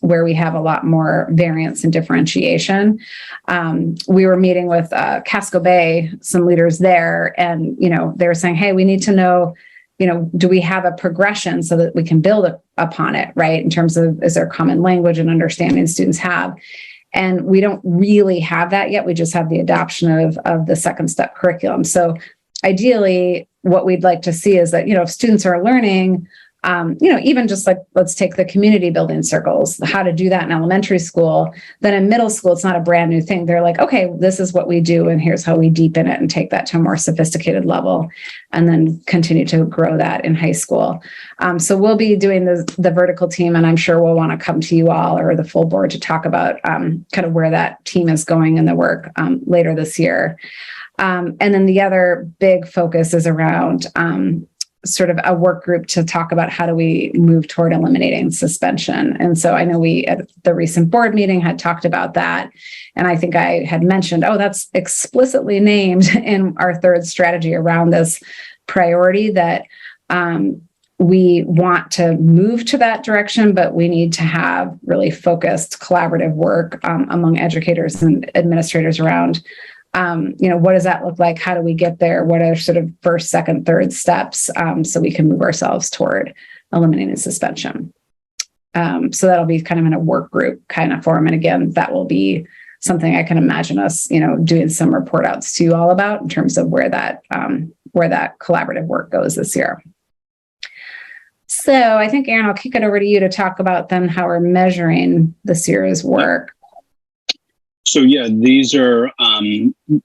where we have a lot more variance and differentiation. We were meeting with Casco Bay, some leaders there, and they were saying, hey, we need to know, do we have a progression so that we can build upon it, right? In terms of, is there common language and understanding students have? And we don't really have that yet. We just have the adoption of the second step curriculum. So ideally, what we'd like to see is that, if students are learning, even just like, let's take the community building circles, how to do that in elementary school, then in middle school, it's not a brand new thing. They're like, okay, this is what we do, and here's how we deepen it and take that to a more sophisticated level, and then continue to grow that in high school. So we'll be doing the vertical team, and I'm sure we'll want to come to you all or the full board to talk about kind of where that team is going in the work later this year. And then the other big focus is around sort of a work group to talk about how do we move toward eliminating suspension. And so I know we at the recent board meeting had talked about that. And I think I had mentioned, that's explicitly named in our third strategy around this priority, that we want to move to that direction, but we need to have really focused collaborative work among educators and administrators around what does that look like? How do we get there? What are sort of first, second, third steps so we can move ourselves toward eliminating suspension? So that'll be kind of in a work group kind of form. And again, that will be something I can imagine us, doing some report outs to you all about in terms of where that collaborative work goes this year. So I think, Aaron, I'll kick it over to you to talk about then how we're measuring this year's work. So yeah, these are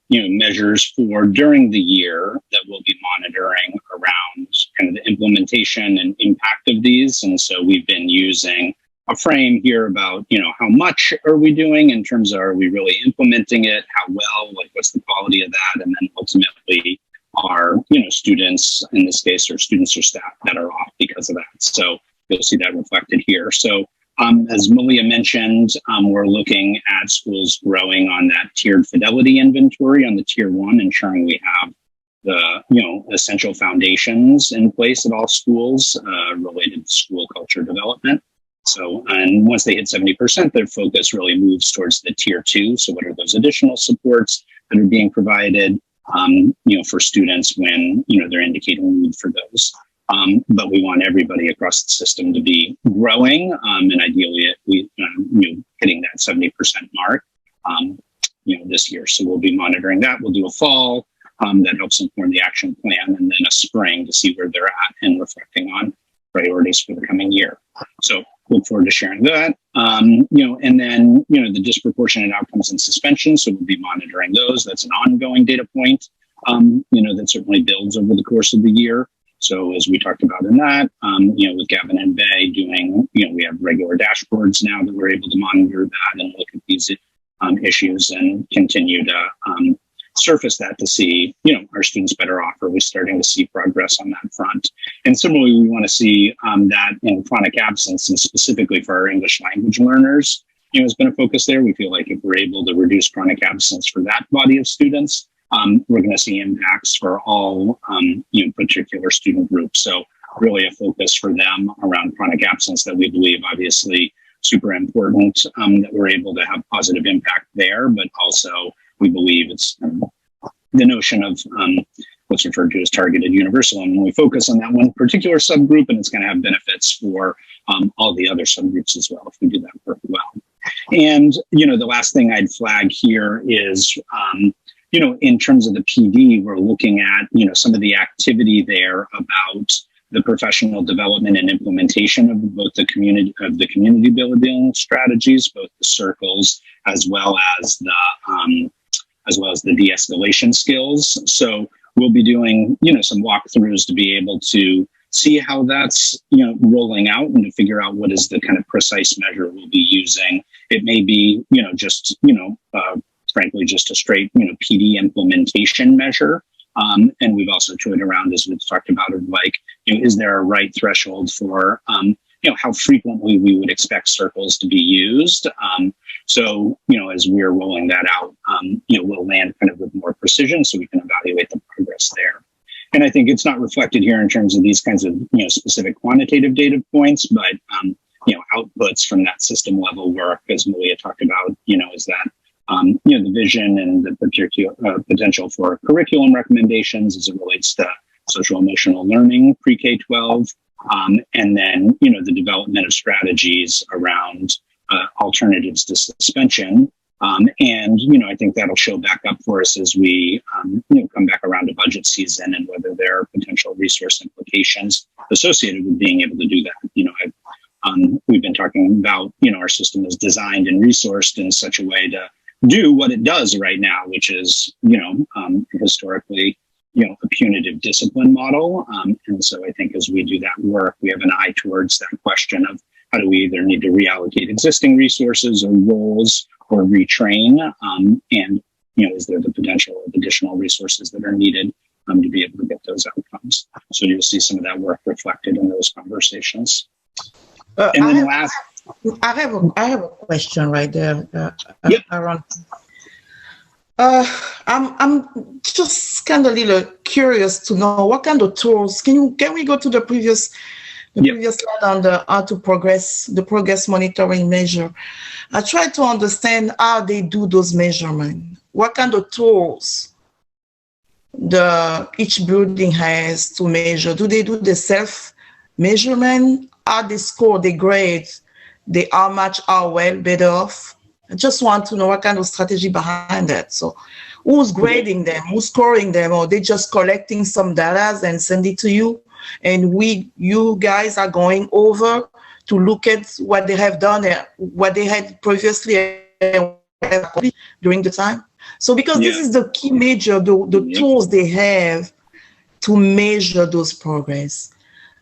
measures for during the year that we'll be monitoring around kind of the implementation and impact of these. And so we've been using a frame here about how much are we doing in terms of, are we really implementing it, how well, like what's the quality of that, and then ultimately are students, in this case, or students or staff that are off because of that. So you'll see that reflected here. So as Malia mentioned, we're looking at schools growing on that tiered fidelity inventory on the tier 1, ensuring we have the essential foundations in place at all schools related to school culture development. So, and once they hit 70%, their focus really moves towards the tier 2. So what are those additional supports that are being provided, for students when, they're indicating need for those. But we want everybody across the system to be growing, and ideally hitting that 70% mark, this year. So we'll be monitoring that. We'll do a fall that helps inform the action plan, and then a spring to see where they're at and reflecting on priorities for the coming year. So look forward to sharing that. And then, the disproportionate outcomes and suspension. So we'll be monitoring those. That's an ongoing data point, that certainly builds over the course of the year. So as we talked about in that, with Gavin and Bay doing, we have regular dashboards now that we're able to monitor that and look at these issues and continue to surface that to see, are students better off? Are we starting to see progress on that front? And similarly, we want to see that in chronic absence, and specifically for our English language learners, has been a focus there. We feel like if we're able to reduce chronic absence for that body of students, we're going to see impacts for all, particular student groups. So really a focus for them around chronic absence that we believe obviously super important, that we're able to have positive impact there, but also we believe it's the notion of what's referred to as targeted universal. And when we focus on that one particular subgroup, and it's going to have benefits for all the other subgroups as well if we do that work well. And, the last thing I'd flag here is, in terms of the PD, we're looking at, some of the activity there about the professional development and implementation of both the community building strategies, both the circles as well as the de-escalation skills. So we'll be doing, some walkthroughs to be able to see how that's, rolling out and to figure out what is the kind of precise measure we'll be using. It may be, frankly, just a straight, PD implementation measure. And we've also toyed around, as we've talked about, of like, is there a right threshold for, how frequently we would expect circles to be used. So, as we're rolling that out, we'll land kind of with more precision so we can evaluate the progress there. And I think it's not reflected here in terms of these kinds of, specific quantitative data points, but, outputs from that system level work, as Malia talked about, is that, the vision and the particular potential for curriculum recommendations as it relates to social emotional learning pre-K-12, and then, the development of strategies around alternatives to suspension. And, I think that'll show back up for us as we, come back around to budget season and whether there are potential resource implications associated with being able to do that. We've been talking about, our system is designed and resourced in such a way to do what it does right now, which is, historically, a punitive discipline model. And so I think as we do that work, we have an eye towards that question of how do we either need to reallocate existing resources or roles or retrain? And, is there the potential of additional resources that are needed to be able to get those outcomes? So you'll see some of that work reflected in those conversations. And then I have a question right there, Yep. Aaron. I'm just kind of a little curious to know what kind of tools. Can we go to the previous slide on the how to progress, the progress monitoring measure? I try to understand how they do those measurements. What kind of tools each building has to measure? Do they do the self measurement? How they score, they grade, how much are well, better off? I just want to know what kind of strategy behind that. So who's grading them, who's scoring them, or they just collecting some data and send it to you? And you guys are going over to look at what they have done, what they had previously during the time. So because this is the key measure, the tools they have to measure those progress.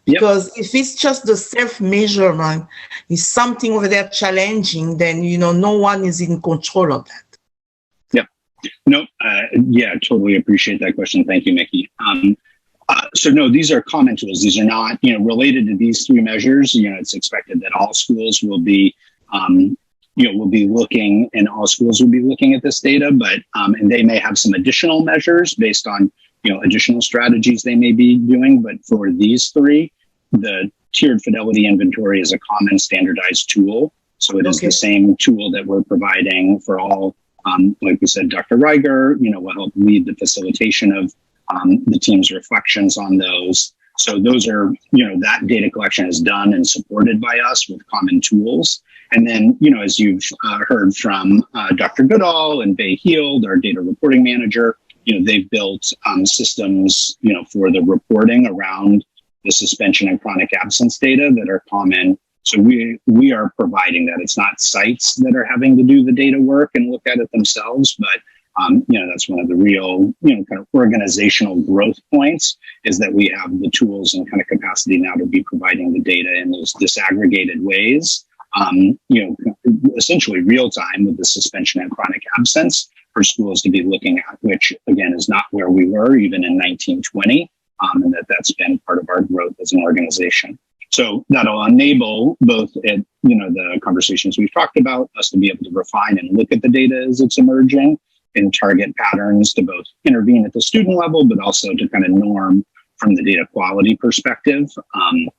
Because if it's just the self-measurement, is something over there challenging, then, no one is in control of that. No, totally appreciate that question. Thank you, Mickey. So no, these are common tools. These are not, related to these three measures. It's expected that all schools will be, will be looking, and all schools will be looking at this data, but, and they may have some additional measures based on, additional strategies they may be doing. But for these three, the tiered fidelity inventory is a common standardized tool. So it is the same tool that we're providing for all, like we said, Dr. Reiger, will help lead the facilitation of the team's reflections on those. So those are, that data collection is done and supported by us with common tools. And then, as you've heard from Dr. Goodall and Bay Heald, our data reporting manager, they've built systems, for the reporting around the suspension and chronic absence data that are common. So we are providing that. It's not sites that are having to do the data work and look at it themselves, but that's one of the real, kind of organizational growth points, is that we have the tools and kind of capacity now to be providing the data in those disaggregated ways, essentially real time with the suspension and chronic absence for schools to be looking at, which again is not where we were even in 1920, and that's been part of our growth as an organization. So that'll enable both at, the conversations we've talked about, us to be able to refine and look at the data as it's emerging and target patterns to both intervene at the student level, but also to kind of norm from the data quality perspective, to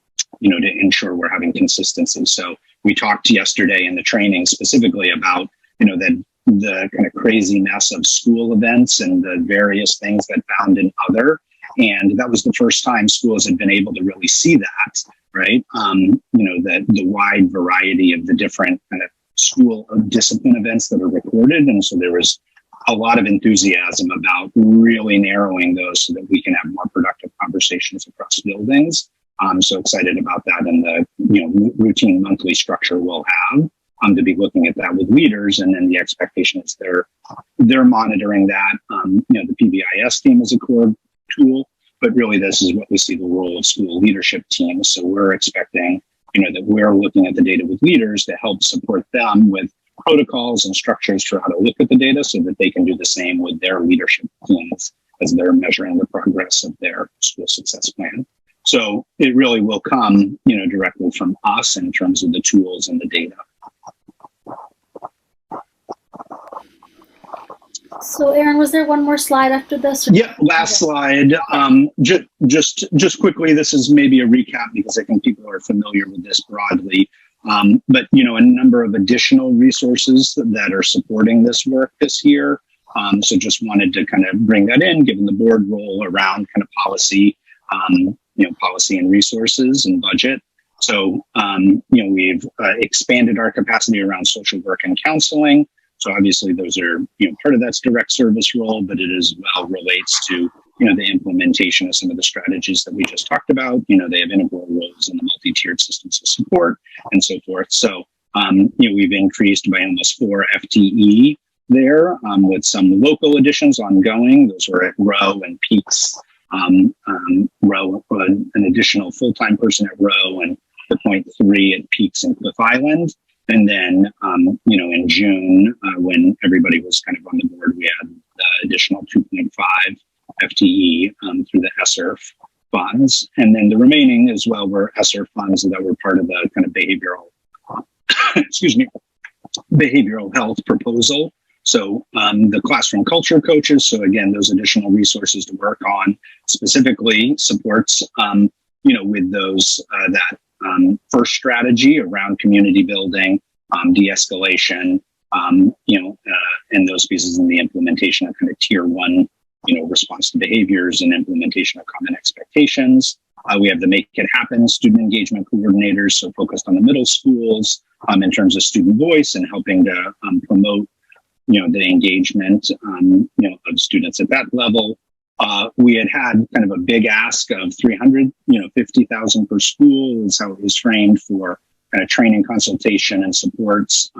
ensure we're having consistency. So we talked yesterday in the training specifically about, that the kind of crazy mess of school events and the various things that found in other. And that was the first time schools had been able to really see that, right? That the wide variety of the different kind of school discipline events that are recorded. And so there was a lot of enthusiasm about really narrowing those so that we can have more productive conversations across buildings. I'm so excited about that, and the routine monthly structure we'll have to be looking at that with leaders, and then the expectation is they're monitoring that. The PBIS team is a core tool, but really this is what we see the role of school leadership teams. So we're expecting that we're looking at the data with leaders to help support them with protocols and structures for how to look at the data so that they can do the same with their leadership teams as they're measuring the progress of their school success plan. So it really will come, directly from us in terms of the tools and the data. So Aaron, was there one more slide after this? Yeah, last slide. Just quickly, this is maybe a recap because I think people are familiar with this broadly. But a number of additional resources that are supporting this work this year. So just wanted to kind of bring that in, given the board role around kind of policy, policy and resources and budget. So, we've expanded our capacity around social work and counseling. So obviously those are, part of that's direct service role, but it as well relates to, the implementation of some of the strategies that we just talked about. They have integral roles in the multi-tiered systems of support and so forth. So, we've increased by almost 4 FTE there with some local additions ongoing. Those were at Row and Peaks. Row, an additional full-time person at Row, and the 0.3 at Peaks and Cliff Island. And then, in June, when everybody was kind of on the board, we had the additional 2.5 FTE through the ESSER funds. And then the remaining as well were ESSER funds that were part of the kind of behavioral health proposal. So the classroom culture coaches, so again, those additional resources to work on specifically supports, with those, that first strategy around community building, de-escalation, and those pieces in the implementation of kind of tier 1, response to behaviors and implementation of common expectations. We have the Make It Happen student engagement coordinators, so focused on the middle schools in terms of student voice and helping to promote the engagement, of students at that level. We had kind of a big ask of 350,000 per school is how it was framed for kind of training, consultation, and supports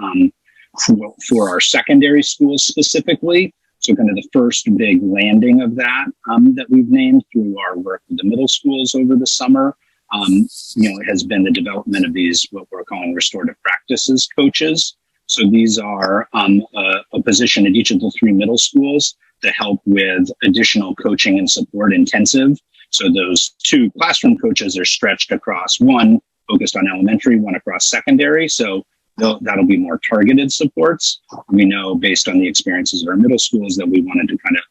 for our secondary schools specifically. So kind of the first big landing of that that we've named through our work with the middle schools over the summer, has been the development of these, what we're calling restorative practices coaches. So these are a position at each of the 3 middle schools to help with additional coaching and support intensive. So those 2 classroom coaches are stretched across, one focused on elementary, one across secondary. So that'll be more targeted supports. We know based on the experiences of our middle schools that we wanted to kind of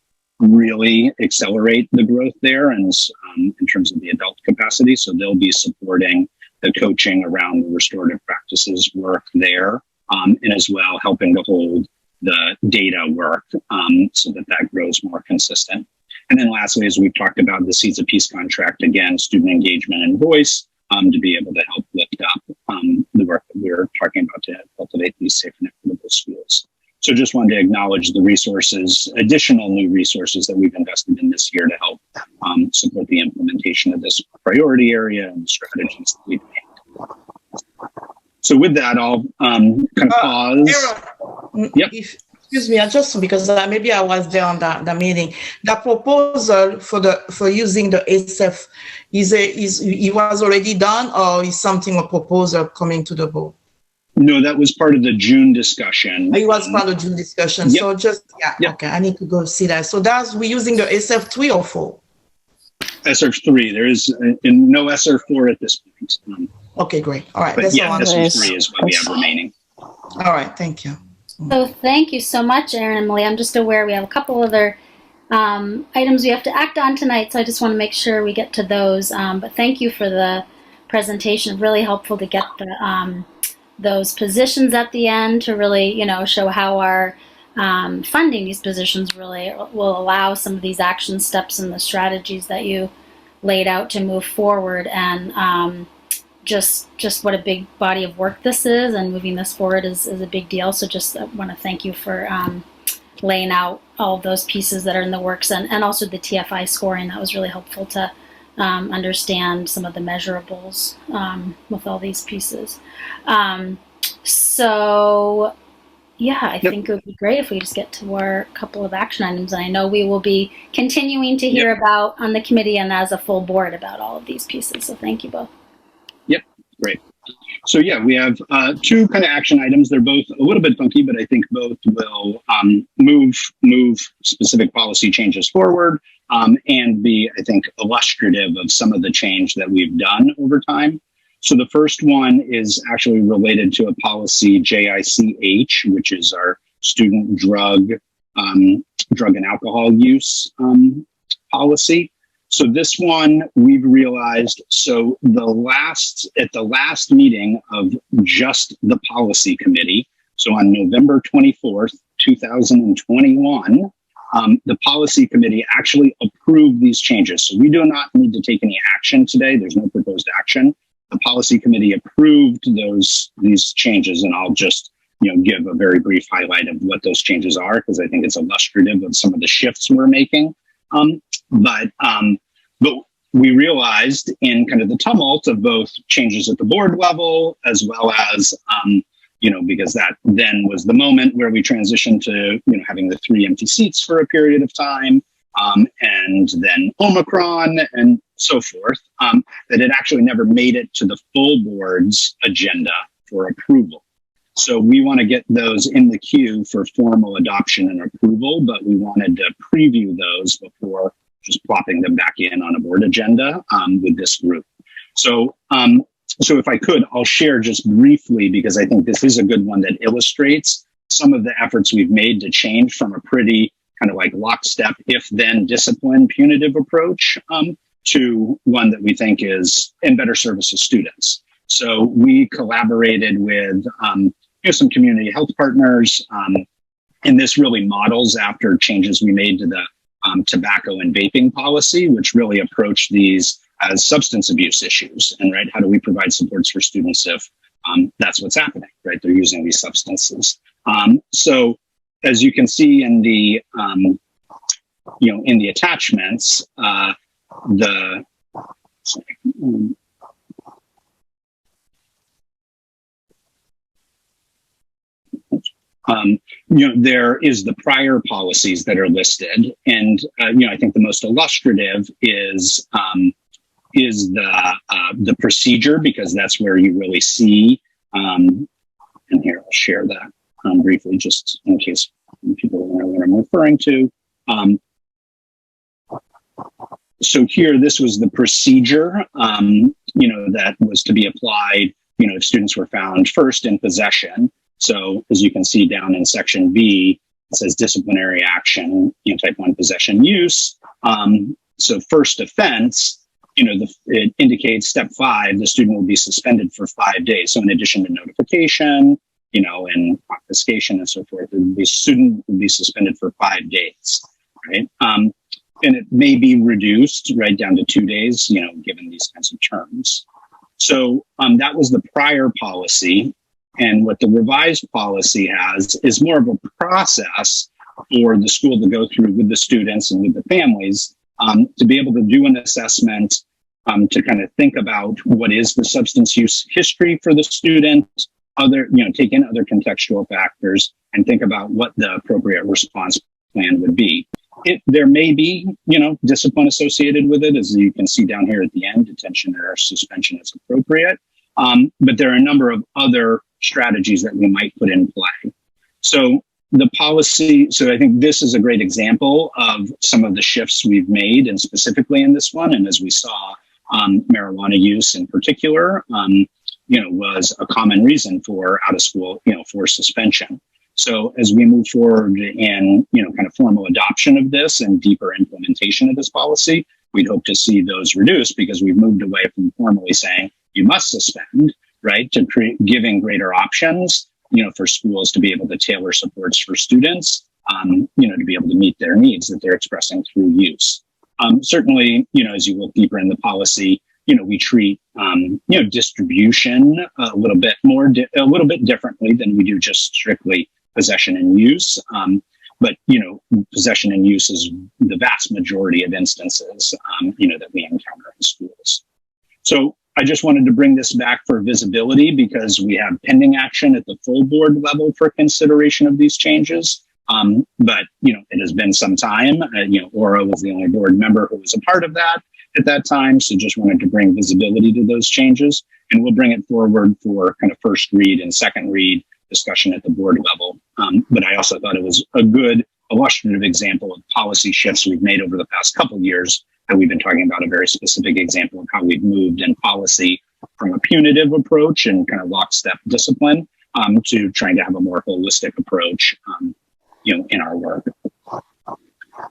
really accelerate the growth there and in terms of the adult capacity. So they'll be supporting the coaching around the restorative practices work there. And as well helping to hold the data work so that grows more consistent. And then lastly, as we've talked about, the Seeds of Peace contract, again, student engagement and voice to be able to help lift up the work that we're talking about to cultivate these safe and equitable schools. So just wanted to acknowledge the resources, additional new resources that we've invested in this year to help support the implementation of this priority area and strategies that we've made. So with that, I'll kind of pause. Yep. Excuse me, just because maybe I was there on the meeting. The proposal for using the SF it was already done, or is something a proposal coming to the board? No, that was part of the June discussion. It was part of the June discussion. Yep. So just okay, I need to go see that. So we're using the SF3 or 4? SF3. There is no SF4 at this point. Okay, great. All right. But That's yeah, SF3 is what we have remaining. All right. Thank you. So thank you so much, Erin and Emily. I'm just aware we have a couple other items we have to act on tonight, so I just want to make sure we get to those. But thank you for the presentation. Really helpful to get the those positions at the end to really, show how our funding these positions really will allow some of these action steps and the strategies that you laid out to move forward, and just what a big body of work this is, and moving this forward is a big deal. So just want to thank you for laying out all of those pieces that are in the works, and also the TFI scoring. That was really helpful to understand some of the measurables with all these pieces. So yeah, I think it would be great if we just get to our couple of action items. And I know we will be continuing to hear about on the committee and as a full board about all of these pieces. So thank you both. Yep, great. So yeah, we have two kind of action items. They're both a little bit funky, but I think both will move specific policy changes forward and be, I think, illustrative of some of the change that we've done over time. So the first one is actually related to a policy, JICH, which is our student drug and alcohol use policy. So this one we've realized, so at the last meeting of just the policy committee, so on November 24th, 2021, the policy committee actually approved these changes. So we do not need to take any action today. There's no proposed action. The policy committee approved these changes, and I'll just give a very brief highlight of what those changes are, because I think it's illustrative of some of the shifts we're making. But we realized in kind of the tumult of both changes at the board level, as well as, because that then was the moment where we transitioned to, having the 3 empty seats for a period of time, and then Omicron and so forth, that it actually never made it to the full board's agenda for approval. So we want to get those in the queue for formal adoption and approval, but we wanted to preview those before just plopping them back in on a board agenda with this group. So if I could, I'll share just briefly, because I think this is a good one that illustrates some of the efforts we've made to change from a pretty kind of like lockstep, if then discipline punitive approach to one that we think is in better service of students. So we collaborated with some community health partners, and this really models after changes we made to the tobacco and vaping policy, which really approach these as substance abuse issues. And how do we provide supports for students if that's what's happening, they're using these substances. So as you can see in the in the attachments, there is the prior policies that are listed, and I think the most illustrative is the procedure, because that's where you really see. And here, I'll share that briefly, just in case people know what I'm referring to. So here, this was the procedure, that was to be applied, if students were found first in possession. So as you can see down in section B, it says disciplinary action, type 1 possession use. So first offense, it indicates step 5, the student will be suspended for 5 days. So in addition to notification, and confiscation and so forth, the student will be suspended for 5 days, right? And it may be reduced down to 2 days, given these kinds of terms. So that was the prior policy. And what the revised policy has is more of a process for the school to go through with the students and with the families to be able to do an assessment, to kind of think about what is the substance use history for the student, take in other contextual factors, and think about what the appropriate response plan would be. There may be, discipline associated with it, as you can see down here at the end, detention or suspension is appropriate. But there are a number of other strategies that we might put in play. So the policy, so I think this is a great example of some of the shifts we've made, and specifically in this one. And as we saw, marijuana use in particular, was a common reason for out of school, for suspension. So as we move forward in, kind of formal adoption of this and deeper implementation of this policy, we'd hope to see those reduced, because we've moved away from formally saying you must suspend, right, to giving greater options, for schools to be able to tailor supports for students, to be able to meet their needs that they're expressing through use. Certainly, as you look deeper in the policy, we treat, distribution a little bit differently than we do just strictly possession and use. But, possession and use is the vast majority of instances, that we encounter in schools. So I just wanted to bring this back for visibility, because we have pending action at the full board level for consideration of these changes. But, it has been some time. Aura was the only board member who was a part of that at that time. So just wanted to bring visibility to those changes, and we'll bring it forward for kind of first read and second read discussion at the board level. But I also thought it was a good illustrative example of policy shifts we've made over the past couple of years, that we've been talking about a very specific example of how we've moved in policy from a punitive approach and kind of lockstep discipline to trying to have a more holistic approach, in our work.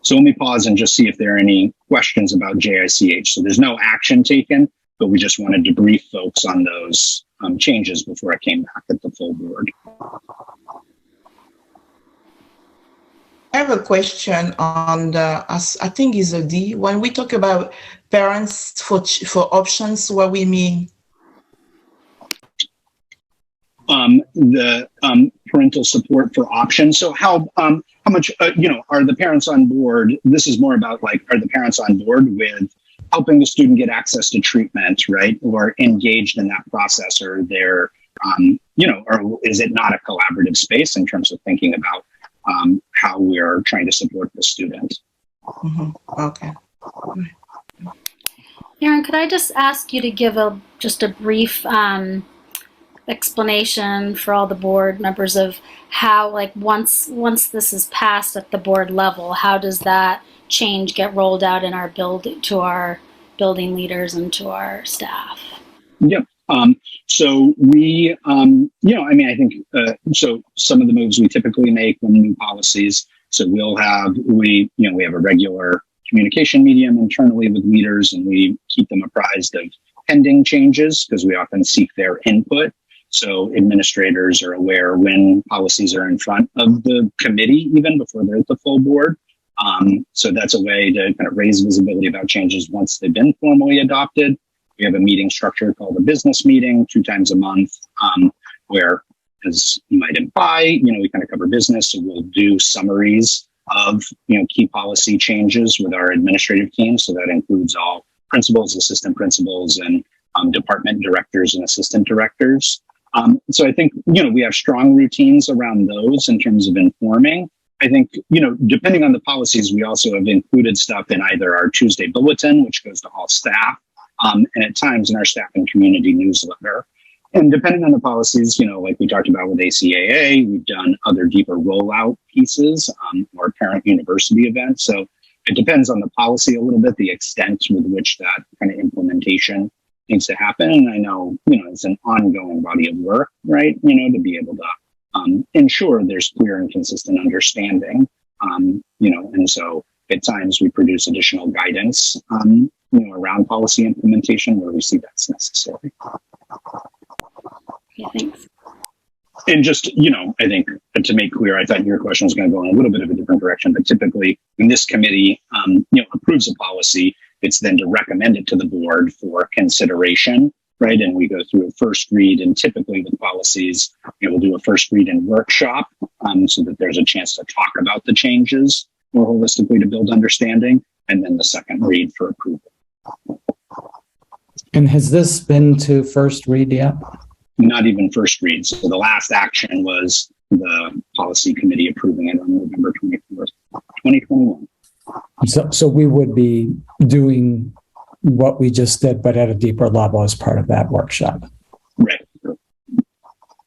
So let me pause and just see if there are any questions about JICH. So there's no action taken, but we just wanted to brief folks on those changes before I came back at the full board. I have a question on I think is a D. When we talk about parents for options, what we mean? The parental support for options. So how much, are the parents on board? This is more about are the parents on board with helping the student get access to treatment, right? Or engaged in that process, or they're, or is it not a collaborative space in terms of thinking about how we're trying to support the student? Mm-hmm. Okay. Aaron, could I just ask you to give just a brief explanation for all the board members of how, once this is passed at the board level, how does that change get rolled out in our to our building leaders and to our staff? Yep. So we, I think, so some of the moves we typically make when new policies, so we have a regular communication medium internally with leaders, and we keep them apprised of pending changes, because we often seek their input. So administrators are aware when policies are in front of the committee, even before they're at the full board. So that's a way to kind of raise visibility about changes once they've been formally adopted. We have a meeting structure called a business meeting 2 times a month, where, as you might imply, we kind of cover business. So we'll do summaries of, key policy changes with our administrative team. So that includes all principals, assistant principals, and department directors and assistant directors. So I think, we have strong routines around those in terms of informing. I think, depending on the policies, we also have included stuff in either our Tuesday bulletin, which goes to all staff, and at times in our staff and community newsletter. And depending on the policies, like we talked about with ACAA, we've done other deeper rollout pieces or parent university events. So it depends on the policy a little bit, the extent with which that kind of implementation needs to happen. And I know, it's an ongoing body of work, right? To be able to ensure there's clear and consistent understanding, and so at times we produce additional guidance, around policy implementation where we see that's necessary. Yeah, thanks. And just, I think to make clear, I thought your question was going to go in a little bit of a different direction, but typically when this committee, approves a policy, it's then to recommend it to the board for consideration, right? And we go through a first read, and typically with policies, we'll do a first read and workshop so that there's a chance to talk about the changes more holistically to build understanding, and then the second read for approval. And has this been to first read yet? Not even first read. So the last action was the policy committee approving it on November 24th, 2021. So we would be doing what we just did, but at a deeper level as part of that workshop. Right.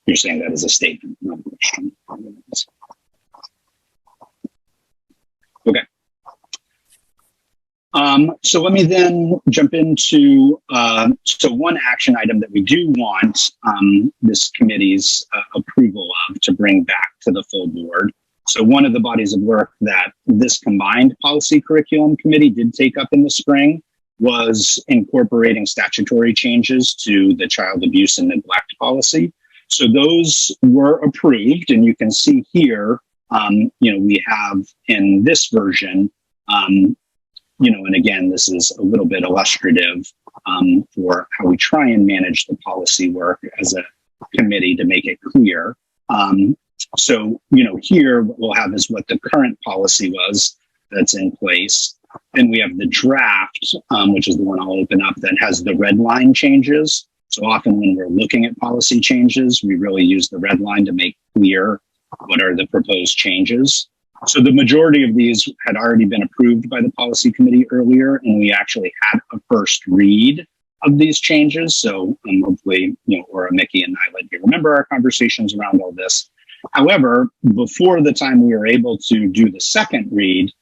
You're saying that as a statement, not a question. Okay. So let me then jump into, so one action item that we do want this committee's approval of to bring back to the full board. So one of the bodies of work that this combined policy curriculum committee did take up in the spring was incorporating statutory changes to the child abuse and neglect policy. So those were approved, and you can see here, we have in this version, and again, this is a little bit illustrative for how we try and manage the policy work as a committee to make it clear. So, here what we'll have is what the current policy was that's in place. Then we have the draft, which is the one I'll open up, that has the red line changes. So often when we're looking at policy changes, we really use the red line to make clear what are the proposed changes. So the majority of these had already been approved by the policy committee earlier, and we actually had a first read of these changes. So hopefully, Aura, Mickey, and Nyla, you remember our conversations around all this. However, before the time we were able to do the second read,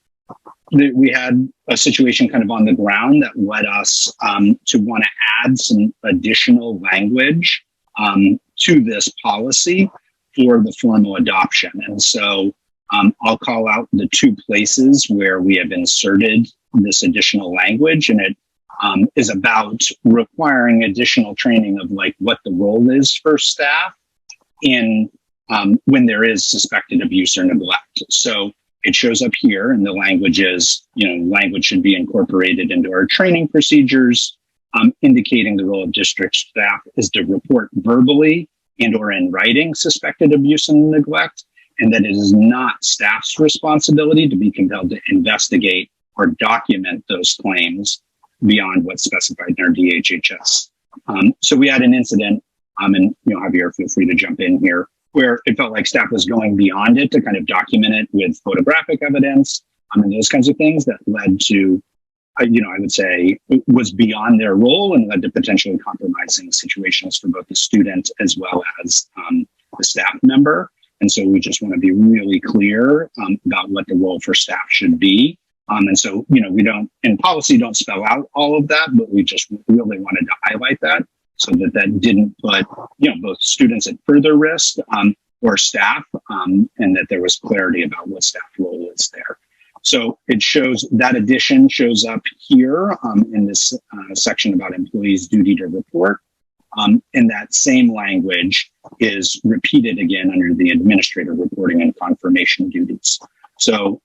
we had a situation kind of on the ground that led us to want to add some additional language to this policy for the formal adoption. And so I'll call out the two places where we have inserted this additional language, and it is about requiring additional training of like what the role is for staff in when there is suspected abuse or neglect. So it shows up here, and the language is, language should be incorporated into our training procedures, indicating the role of district staff is to report verbally and or in writing suspected abuse and neglect, and that it is not staff's responsibility to be compelled to investigate or document those claims beyond what's specified in our DHHS. So we had an incident, and Javier, feel free to jump in here, where it felt like staff was going beyond it to kind of document it with photographic evidence, and those kinds of things that led to, I would say, it was beyond their role and led to potentially compromising situations for both the student as well as the staff member. And so we just want to be really clear about what the role for staff should be. And so, we don't, in policy, don't spell out all of that, but we just really wanted to highlight that so that didn't put, both students at further risk or staff, and that there was clarity about what staff role is there. So it shows, that addition shows up here in this section about employees' duty to report. And that same language is repeated again under the administrator reporting and confirmation duties. So,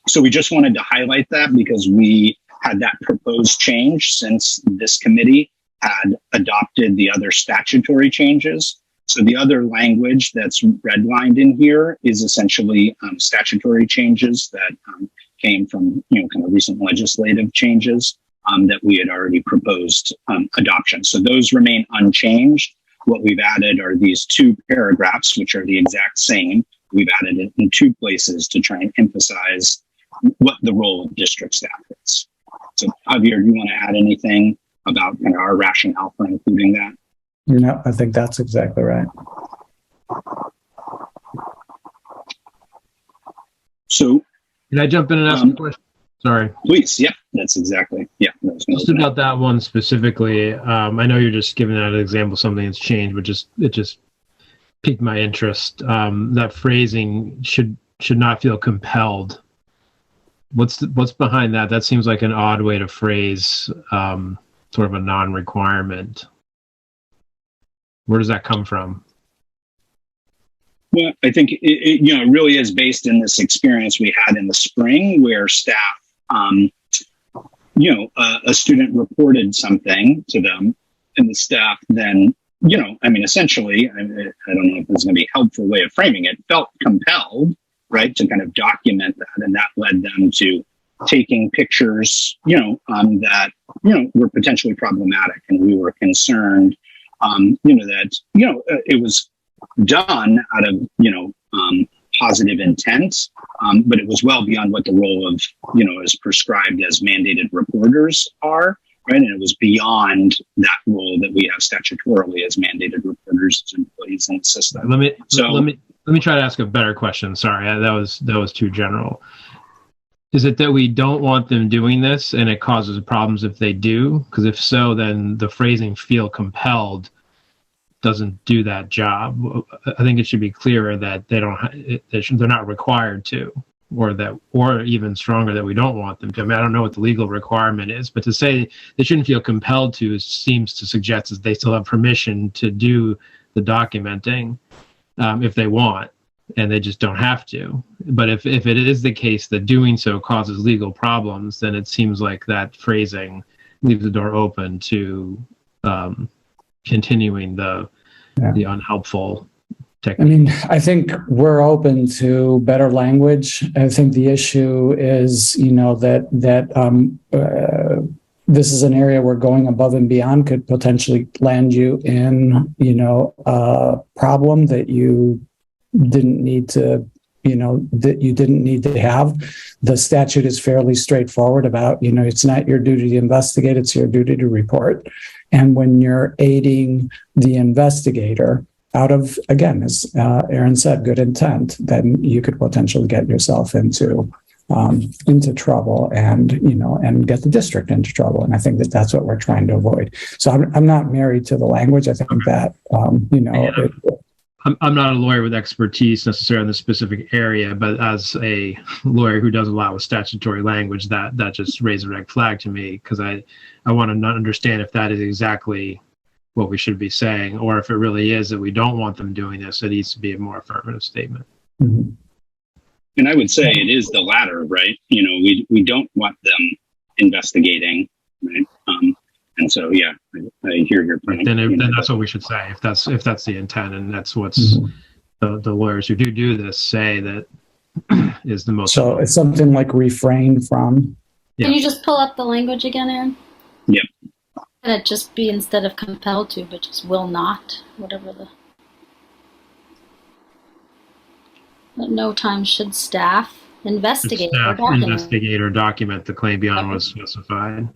so we just wanted to highlight that because we had that proposed change since this committee had adopted the other statutory changes. So the other language that's redlined in here is essentially statutory changes that came from kind of recent legislative changes that we had already proposed adoption. So those remain unchanged. What we've added are these two paragraphs, which are the exact same. We've added it in two places to try and emphasize what the role of district staff is. So Javier, do you want to add anything about kind of our rationale for including that? No, I think that's exactly right. So Can I jump in and ask a question? Sorry. Please. Yeah, that's exactly. Yeah. Just about that one specifically. I know you're just giving that an example, something that's changed, but it just piqued my interest. That phrasing should not feel compelled. What's behind that? That seems like an odd way to phrase sort of a non-requirement. Where does that come from? Well, I think it really is based in this experience we had in the spring where staff, a student reported something to them and the staff then I mean, essentially, I don't know if this is going to be a helpful way of framing it, felt compelled, right, to kind of document that. And that led them to taking pictures, that, were potentially problematic. And we were concerned, that, it was done out of, positive intent, but it was well beyond what the role of, as prescribed as mandated reporters are. Right. And it was beyond that role that we have statutorily as mandated reporters as employees in the system. Let me try to ask a better question. Sorry, that was too general. Is it that we don't want them doing this and it causes problems if they do? Because if so, then the phrasing "feel compelled" doesn't do that job. I think it should be clearer that they're not required to. Or even stronger, that we don't want them to. I mean, I don't know what the legal requirement is, but to say they shouldn't feel compelled to seems to suggest that they still have permission to do the documenting if they want, and they just don't have to. But if it is the case that doing so causes legal problems, then it seems like that phrasing leaves the door open to continuing the unhelpful technique. I mean, I think we're open to better language. I think the issue is, that this is an area where going above and beyond could potentially land you in, a problem that you didn't need to, have. The statute is fairly straightforward about, it's not your duty to investigate, it's your duty to report. And when you're aiding the investigator, out of, again, as Aaron said, good intent, then you could potentially get yourself into trouble and get the district into trouble. And I think that's what we're trying to avoid. So I'm not married to the language. I think that, I'm not a lawyer with expertise necessarily in the specific area, but as a lawyer who does a lot with statutory language, that just raised a red flag to me, because I want to understand if that is exactly what we should be saying, or if it really is that we don't want them doing this, it needs to be a more affirmative statement. Mm-hmm. And I would say it is the latter, right? We don't want them investigating, right? And so, yeah, I hear your point. Then that's what we should say, if that's the intent, and that's what's the lawyers who do this say that is the most. So it's something like refrain from. Can you just pull up the language again, Aaron? Yep. Can it just be, instead of compelled to, but just will not, whatever at no time should staff investigate or document the claim beyond what is specified.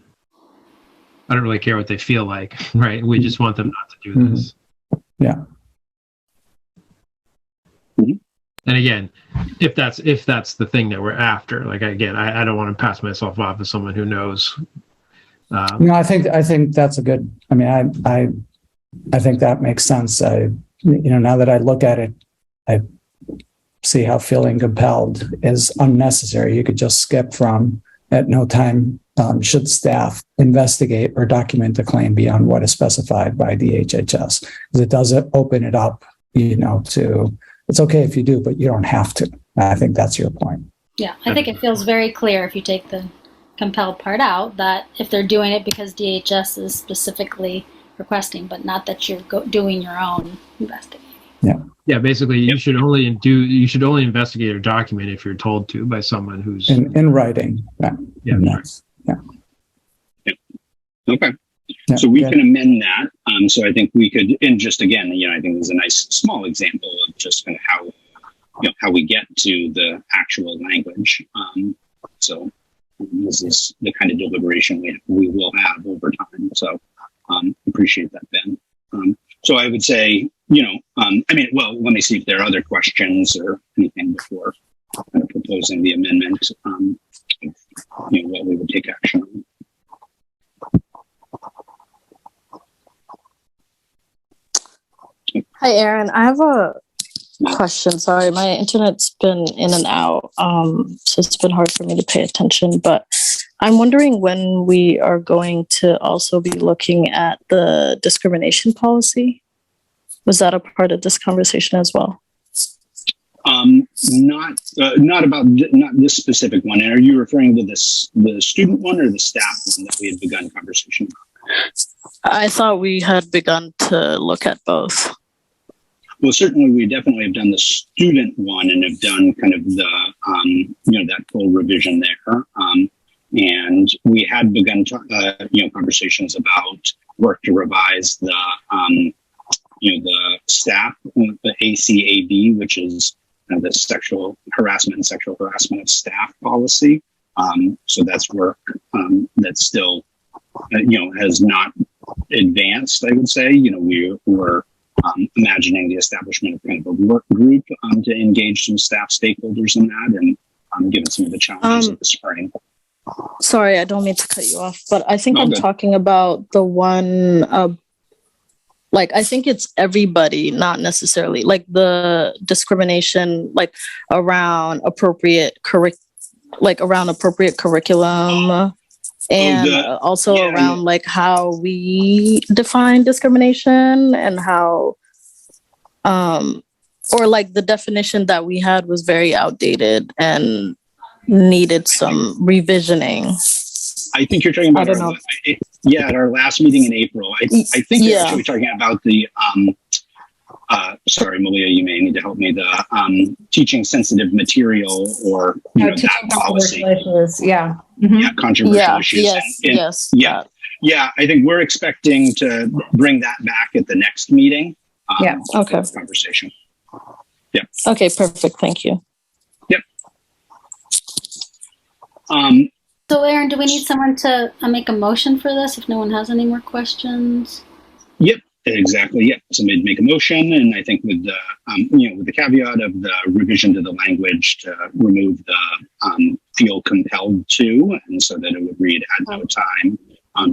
I don't really care what they feel like, right? We just want them not to do this. Yeah. And again, if that's the thing that we're after, like, again, I don't want to pass myself off as someone who knows. I think that's a good. I mean, I think that makes sense. Now that I look at it, I see how feeling compelled is unnecessary. You could just skip from "at no time should staff investigate or document the claim beyond what is specified by the HHS," because it does open it up, to, it's okay if you do, but you don't have to. I think that's your point. Yeah, I think it feels very clear if you take the compelled part out, that if they're doing it because DHS is specifically requesting, but not that you're doing your own investigating. Yeah. Basically, you should only investigate or document if you're told to by someone who's in writing. Yeah. Okay. So we can amend that. So I think we could, and just again, I think there's a nice small example of just kind of how we get to the actual language. So this is the kind of deliberation we will have over time. So appreciate that, Ben. So I would say, let me see if there are other questions or anything before kind of proposing the amendment, what we would take action on. Hi, Aaron. I have a question. Sorry, my internet's been in and out, so it's been hard for me to pay attention. But I'm wondering when we are going to also be looking at the discrimination policy. Was that a part of this conversation as well? Not this specific one. And are you referring to the student one or the staff one that we had begun conversation I thought we had begun to look at both. Well, certainly we definitely have done the student one and have done kind of the, that full revision there. And we had begun, conversations about work to revise the, the staff, the ACAB, which is the sexual harassment of staff policy. So that's work that's still, has not advanced, I would say. We were imagining the establishment of kind of a work group to engage some staff stakeholders in that, and given some of the challenges of the spring. Sorry, I don't mean to cut you off, but I think All I'm good. talking about the one, I think it's everybody, not necessarily like the discrimination, like around appropriate curriculum, and also around like how we define discrimination and how, or like the definition that we had was very outdated and needed some revisioning. I think you're talking about at our last meeting in April. I think you're actually talking about the sorry, Malia, you may need to help me. The teaching sensitive material, or that policy. Yeah. Mm-hmm. Yeah, controversial issues. Yes. Yeah. I think we're expecting to bring that back at the next meeting. Okay. Conversation. Yeah. Okay. Perfect. Thank you. Yep. So, Aaron, do we need someone to make a motion for this if no one has any more questions? Yep, exactly. Yep. Somebody'd make a motion, and I think with the with the caveat of the revision to the language to remove the feel compelled to, and so that it would read at no time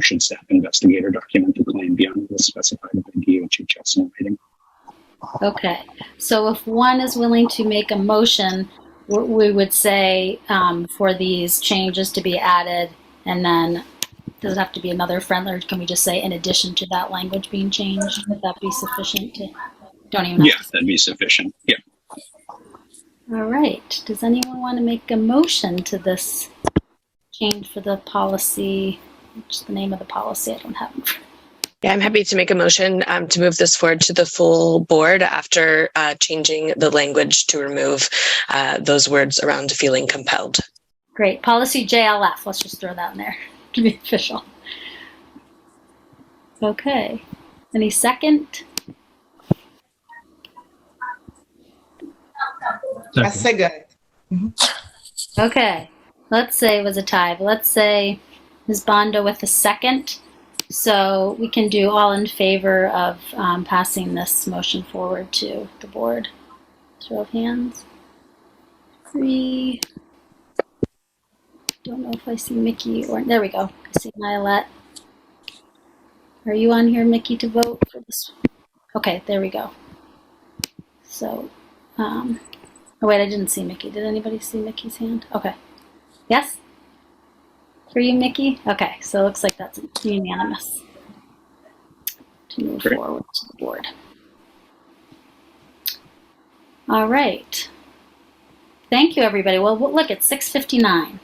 should staff investigate or document the claim beyond the specified by JICH in writing. Okay. So if one is willing to make a motion, we would say for these changes to be added, and then does it have to be another friendly, or can we just say in addition to that language being changed? Would that be sufficient to, that'd be sufficient. Yeah. All right. Does anyone want to make a motion to this change for the policy? What's the name of the policy? I don't have it. Yeah, I'm happy to make a motion to move this forward to the full board after changing the language to remove those words around feeling compelled. Great. Policy JLF. Let's just throw that in there to be official. Okay. Any second? I second. Okay. Let's say it was a tie, but let's say Ms. Bondo with a second. So we can do all in favor of passing this motion forward to the board. Show of hands. 3. Don't know if I see Mickey or there we go. I see Nylet. Are you on here, Mickey, to vote for this? Okay, there we go. So, oh wait, I didn't see Mickey. Did anybody see Mickey's hand? Okay. Yes? For you, Mickey? Okay, so it looks like that's unanimous to move forward to the board. All right. Thank you, everybody. Well, look, it's 6:59.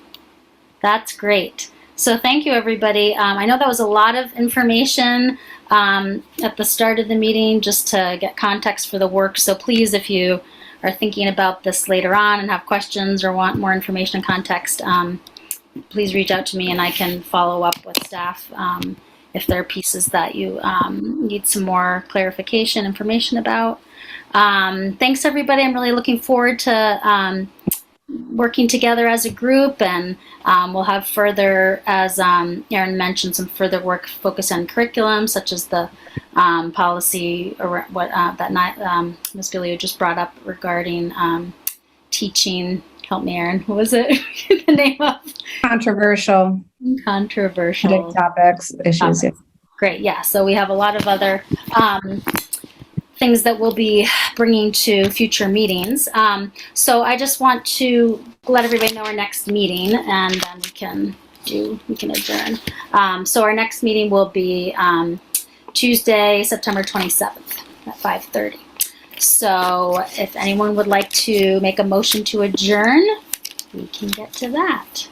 That's great. So thank you, everybody. I know that was a lot of information at the start of the meeting just to get context for the work. So please, if you are thinking about this later on and have questions or want more information and context, please reach out to me and I can follow up with staff if there are pieces that you need some more clarification, information about. Thanks, everybody. I'm really looking forward to working together as a group, and we'll have further, as Erin mentioned, some further work focused on curriculum, such as the policy or that Ms. Billy just brought up regarding teaching. Help me, Erin. What was it? The name of Controversial topics, issues. Great. Yeah. So we have a lot of other things that we'll be bringing to future meetings. So I just want to let everybody know our next meeting, and then we can adjourn. So our next meeting will be Tuesday, September 27th at 5:30. So if anyone would like to make a motion to adjourn, we can get to that.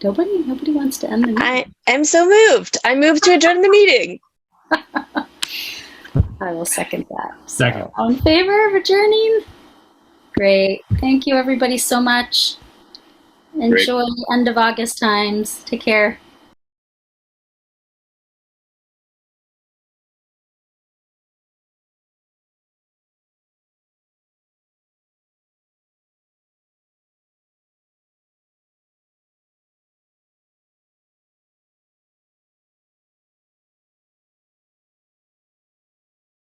Nobody wants to end the meeting. I am so moved. I moved to adjourn the meeting. I will second that. Second. So, all in favor of adjourning? Great. Thank you, everybody, so much. Enjoy the end of August times. Take care.